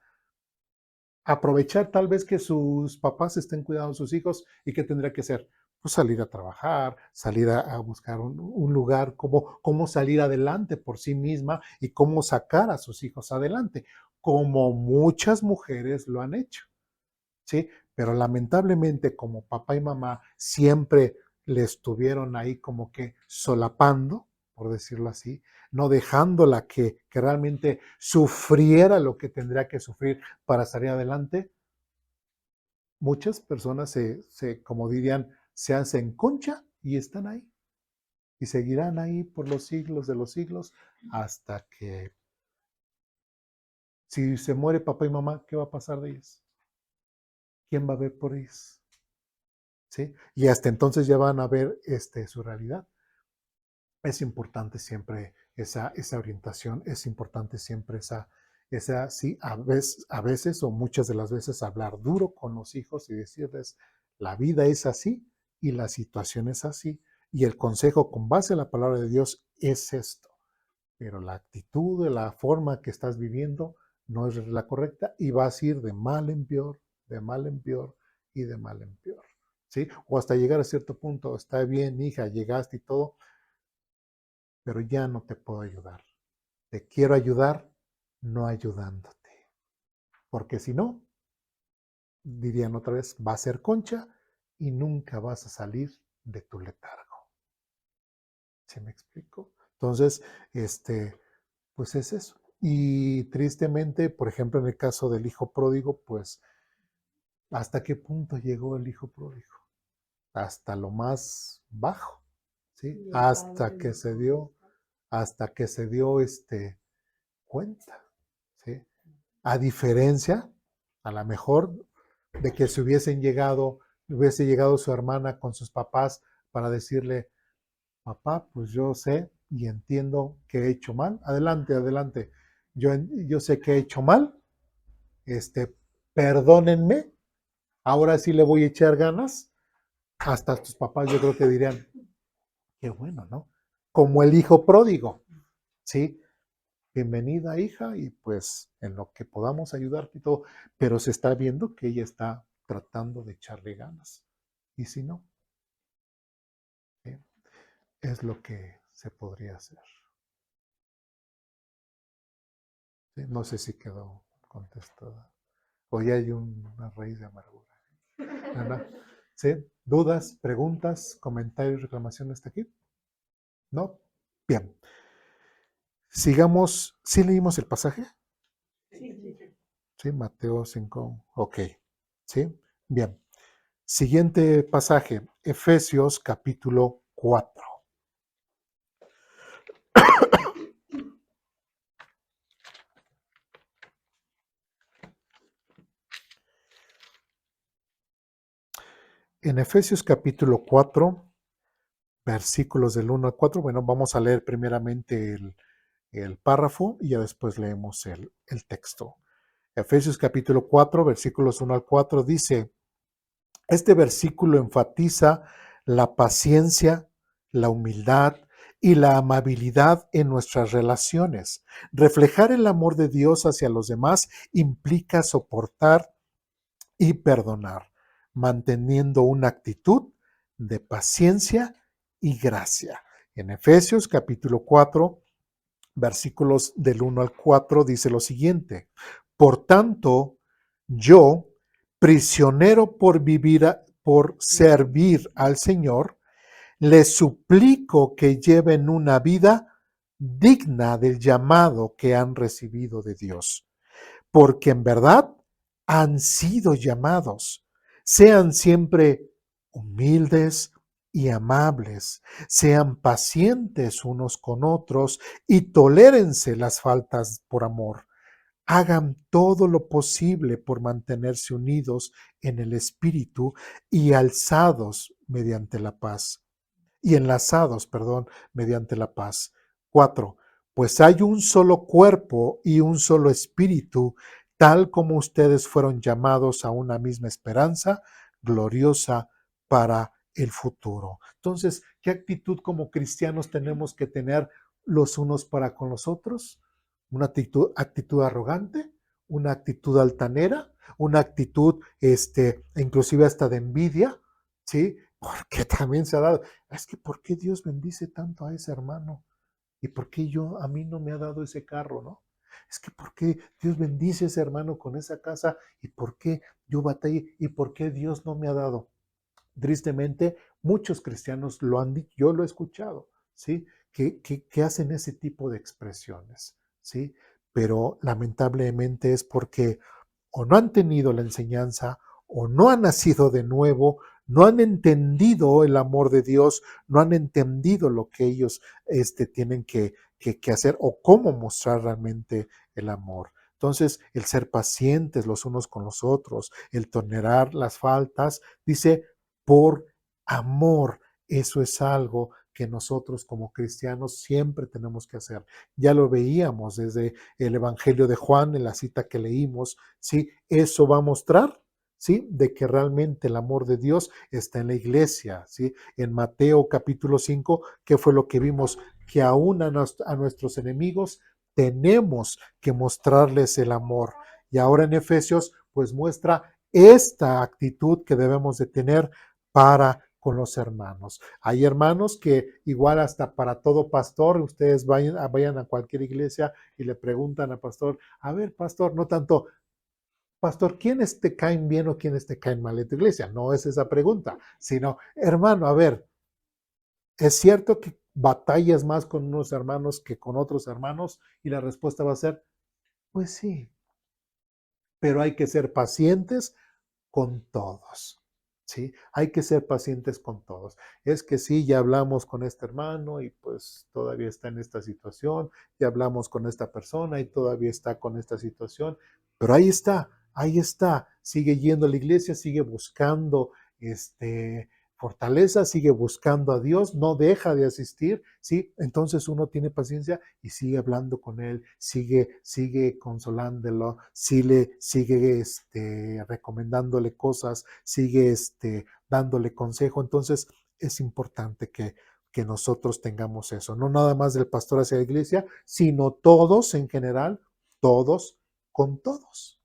Aprovechar tal vez que sus papás estén cuidando a sus hijos y qué tendría que hacer. Pues salir a trabajar, salir a buscar un lugar, cómo salir adelante por sí misma y cómo sacar a sus hijos adelante, como muchas mujeres lo han hecho, ¿sí? Pero lamentablemente como papá y mamá siempre le estuvieron ahí como que solapando, por decirlo así, no dejándola que realmente sufriera lo que tendría que sufrir para salir adelante, muchas personas como dirían, se hacen concha y están ahí. Y seguirán ahí por los siglos de los siglos hasta que, si se muere papá y mamá, ¿qué va a pasar de ellas? ¿Quién va a ver por ellas? ¿Sí? Y hasta entonces ya van a ver su realidad. Es importante siempre esa orientación, es importante siempre sí, a veces o muchas de las veces hablar duro con los hijos y decirles, la vida es así y la situación es así. Y el consejo con base a la palabra de Dios es esto. Pero la actitud, la forma que estás viviendo no es la correcta y vas a ir de mal en peor, de mal en peor y de mal en peor. ¿Sí? O hasta llegar a cierto punto, está bien, hija, llegaste y todo, pero ya no te puedo ayudar. Te quiero ayudar no ayudándote. Porque si no, dirían otra vez, va a ser concha y nunca vas a salir de tu letargo. ¿Sí me explico? Entonces, pues es eso. Y tristemente, por ejemplo, en el caso del hijo pródigo, pues, ¿hasta qué punto llegó el hijo pródigo? Hasta lo más bajo, ¿sí? Hasta que se dio cuenta, ¿sí? A diferencia, a lo mejor, de que si hubiese llegado su hermana con sus papás para decirle, papá, pues yo sé y entiendo que he hecho mal, adelante, yo sé que he hecho mal, perdónenme, ahora sí le voy a echar ganas, hasta tus papás yo creo que dirían, qué bueno, ¿no? Como el hijo pródigo, ¿sí? Bienvenida, hija, y pues en lo que podamos ayudarte y todo, pero se está viendo que ella está tratando de echarle ganas. Y si no, ¿sí? Es lo que se podría hacer. ¿Sí? No sé si quedó contestada. O ya hay una raíz de amargura. ¿Verdad? ¿Sí? ¿Dudas, preguntas, comentarios, reclamaciones hasta aquí? ¿No? Bien. Sigamos. ¿Sí leímos el pasaje? Sí, Mateo 5. Ok. ¿Sí? Bien. Siguiente pasaje, Efesios capítulo 4. En Efesios capítulo 4, versículos del 1 al 4, bueno, vamos a leer primeramente el párrafo y ya después leemos el texto. Efesios capítulo 4, versículos 1 al 4 dice, este versículo enfatiza la paciencia, la humildad y la amabilidad en nuestras relaciones. Reflejar el amor de Dios hacia los demás implica soportar y perdonar, manteniendo una actitud de paciencia y gracia. En Efesios capítulo 4, versículos del 1 al 4 dice lo siguiente: por tanto, yo, prisionero por servir al Señor, les suplico que lleven una vida digna del llamado que han recibido de Dios, porque en verdad han sido llamados. Sean siempre humildes y amables, sean pacientes unos con otros y tolérense las faltas por amor. Hagan todo lo posible por mantenerse unidos en el espíritu y alzados mediante la paz. Y enlazados, perdón, mediante la paz. 4. Pues hay un solo cuerpo y un solo espíritu, tal como ustedes fueron llamados a una misma esperanza gloriosa para el futuro. Entonces, ¿qué actitud como cristianos tenemos que tener los unos para con los otros? Una actitud arrogante, una actitud altanera, una actitud, inclusive hasta de envidia, ¿sí? Porque también se ha dado. Es que ¿por qué Dios bendice tanto a ese hermano? ¿Y por qué a mí no me ha dado ese carro, no? Es que ¿por qué Dios bendice a ese hermano con esa casa? ¿Y por qué yo batallé? ¿Y por qué Dios no me ha dado? Tristemente, muchos cristianos lo han dicho, yo lo he escuchado, ¿sí? Que hacen ese tipo de expresiones, ¿sí? Pero lamentablemente es porque o no han tenido la enseñanza o no han nacido de nuevo, no han entendido el amor de Dios, no han entendido lo que ellos tienen que hacer o cómo mostrar realmente el amor. Entonces, el ser pacientes los unos con los otros, el tolerar las faltas, dice, por amor. Eso es algo que nosotros como cristianos siempre tenemos que hacer. Ya lo veíamos desde el Evangelio de Juan, en la cita que leímos, ¿sí? Eso va a mostrar, ¿sí? De que realmente el amor de Dios está en la iglesia, ¿sí? En Mateo capítulo 5, ¿qué fue lo que vimos? Que aún a nuestros enemigos tenemos que mostrarles el amor. Y ahora en Efesios, pues muestra esta actitud que debemos de tener para con los hermanos. Hay hermanos que igual hasta para todo pastor, ustedes vayan a cualquier iglesia y le preguntan al pastor, a ver, pastor, no tanto, pastor, ¿quiénes te caen bien o quiénes te caen mal en tu iglesia? No es esa pregunta, sino, hermano, a ver, ¿es cierto que batallas más con unos hermanos que con otros hermanos? Y la respuesta va a ser, pues sí, pero hay que ser pacientes con todos. ¿Sí? Hay que ser pacientes con todos. Es que sí, ya hablamos con este hermano y pues todavía está en esta situación, ya hablamos con esta persona y todavía está con esta situación, pero ahí está, sigue yendo a la iglesia, sigue buscando fortaleza, sigue buscando a Dios, no deja de asistir, ¿sí? Entonces uno tiene paciencia y sigue hablando con él, sigue consolándolo, sigue recomendándole cosas, sigue dándole consejo. Entonces es importante que nosotros tengamos eso, no nada más del pastor hacia la iglesia, sino todos en general, todos con todos,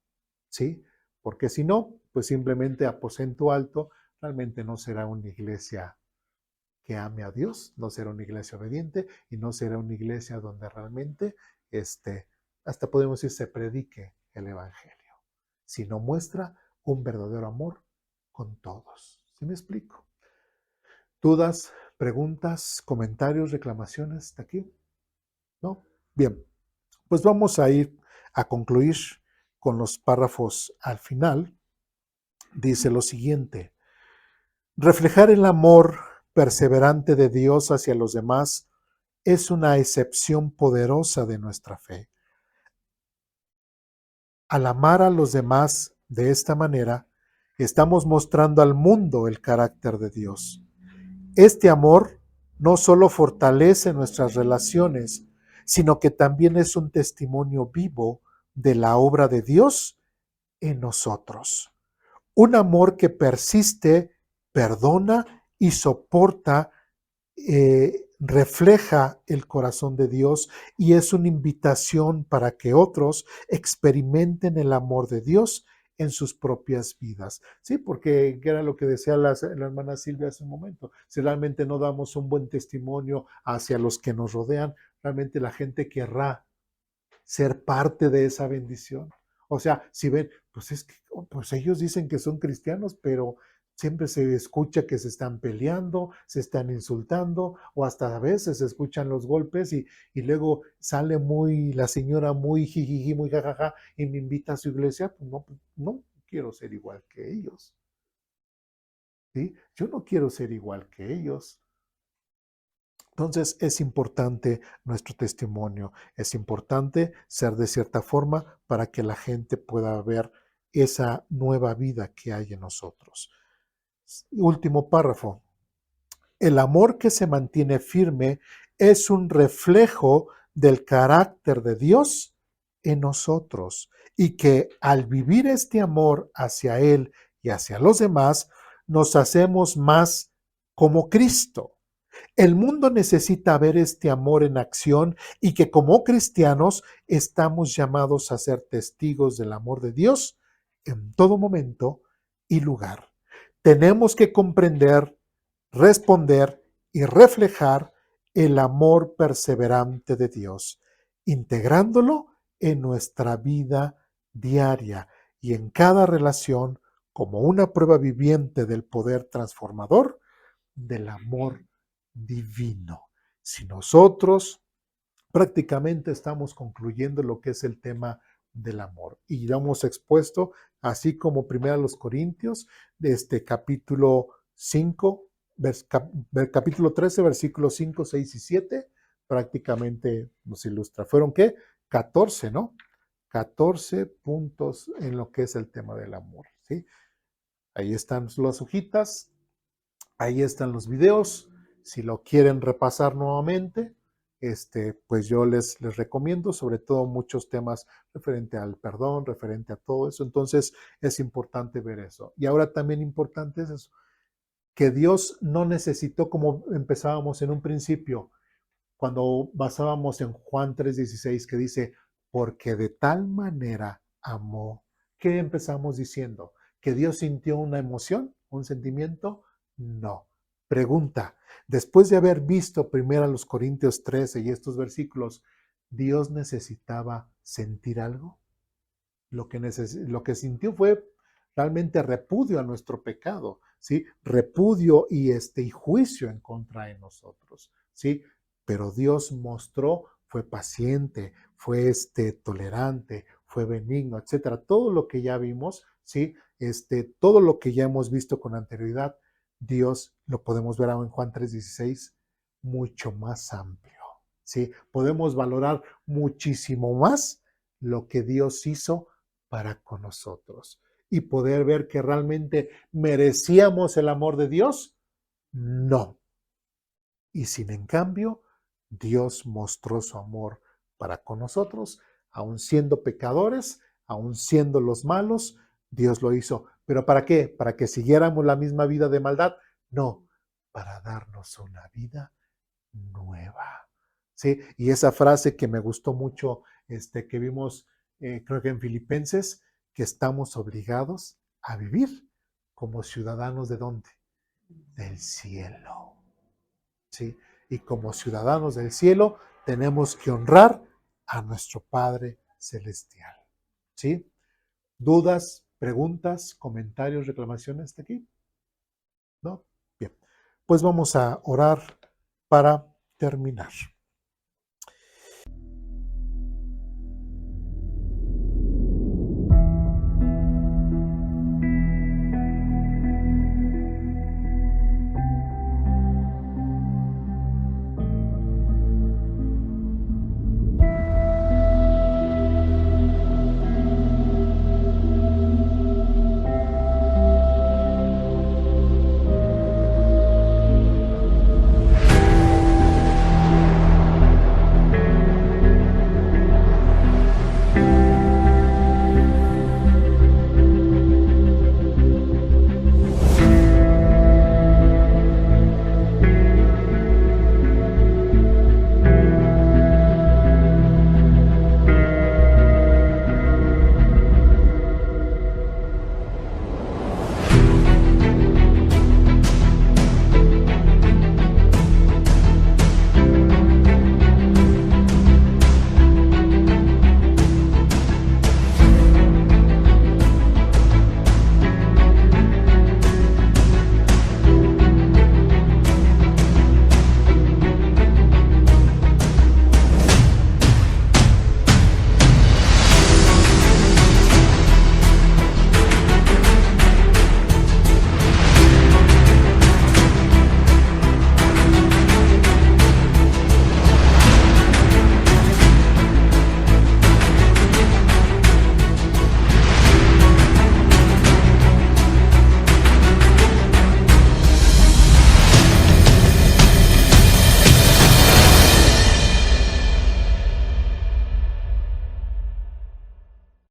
¿sí? Porque si no, pues simplemente aposento alto, realmente no será una iglesia que ame a Dios, no será una iglesia obediente y no será una iglesia donde realmente hasta podemos decir se predique el evangelio, sino muestra un verdadero amor con todos. ¿Sí me explico? ¿Dudas, preguntas, comentarios, reclamaciones hasta aquí? ¿No? Bien, pues vamos a ir a concluir con los párrafos al final. Dice lo siguiente: reflejar el amor perseverante de Dios hacia los demás es una excepción poderosa de nuestra fe. Al amar a los demás de esta manera, estamos mostrando al mundo el carácter de Dios. Este amor no solo fortalece nuestras relaciones, sino que también es un testimonio vivo de la obra de Dios en nosotros. Un amor que persiste, perdona y soporta, refleja el corazón de Dios y es una invitación para que otros experimenten el amor de Dios en sus propias vidas. Sí, porque era lo que decía la hermana Silvia hace un momento. Si realmente no damos un buen testimonio hacia los que nos rodean, realmente la gente querrá ser parte de esa bendición. O sea, si ven, pues es que pues ellos dicen que son cristianos, pero Siempre se escucha que se están peleando, se están insultando, o hasta a veces se escuchan los golpes y luego sale la señora muy jijiji, muy jajaja, y me invita a su iglesia. Pues no, no quiero ser igual que ellos. ¿Sí? Yo no quiero ser igual que ellos. Entonces es importante nuestro testimonio, es importante ser de cierta forma para que la gente pueda ver esa nueva vida que hay en nosotros. Último párrafo. El amor que se mantiene firme es un reflejo del carácter de Dios en nosotros y que al vivir este amor hacia Él y hacia los demás, nos hacemos más como Cristo. El mundo necesita ver este amor en acción y que como cristianos estamos llamados a ser testigos del amor de Dios en todo momento y lugar. Tenemos que comprender, responder y reflejar el amor perseverante de Dios, integrándolo en nuestra vida diaria y en cada relación como una prueba viviente del poder transformador del amor divino. Si nosotros prácticamente estamos concluyendo lo que es el tema del amor y ya hemos expuesto, así como primero a los Corintios, de este capítulo 5, capítulo 13, versículos 5, 6 y 7, prácticamente nos ilustra. ¿Fueron qué? 14, ¿no? 14 puntos en lo que es el tema del amor, ¿sí? Ahí están las hojitas, ahí están los videos. Si lo quieren repasar nuevamente, pues yo les recomiendo, sobre todo muchos temas referente al perdón, referente a todo eso. Entonces es importante ver eso. Y ahora también importante es eso, que Dios no necesitó, como empezábamos en un principio, cuando basábamos en Juan 3:16, que dice, porque de tal manera amó. ¿Qué empezamos diciendo? ¿Que Dios sintió una emoción, un sentimiento? No. Pregunta, después de haber visto primero a los Corintios 13 y estos versículos, ¿Dios necesitaba sentir algo? Lo que sintió fue realmente repudio a nuestro pecado, ¿sí? Repudio y juicio en contra de nosotros, ¿sí? Pero Dios mostró, fue paciente, fue tolerante, fue benigno, etcétera. Todo lo que ya vimos, ¿sí? Todo lo que ya hemos visto con anterioridad, Dios lo podemos ver ahora en Juan 3:16, mucho más amplio, ¿sí? Podemos valorar muchísimo más lo que Dios hizo para con nosotros y poder ver que realmente merecíamos el amor de Dios. No. Y sin en cambio, Dios mostró su amor para con nosotros, aun siendo pecadores, aun siendo los malos, Dios lo hizo. ¿Pero para qué? ¿Para que siguiéramos la misma vida de maldad? No, para darnos una vida nueva. ¿Sí? Y esa frase que me gustó mucho, que vimos, creo que en Filipenses, que estamos obligados a vivir como ciudadanos ¿de dónde? Del cielo. ¿Sí? Y como ciudadanos del cielo tenemos que honrar a nuestro Padre Celestial. ¿Sí? ¿Dudas, preguntas, comentarios, reclamaciones hasta aquí? ¿No? Bien. Pues vamos a orar para terminar.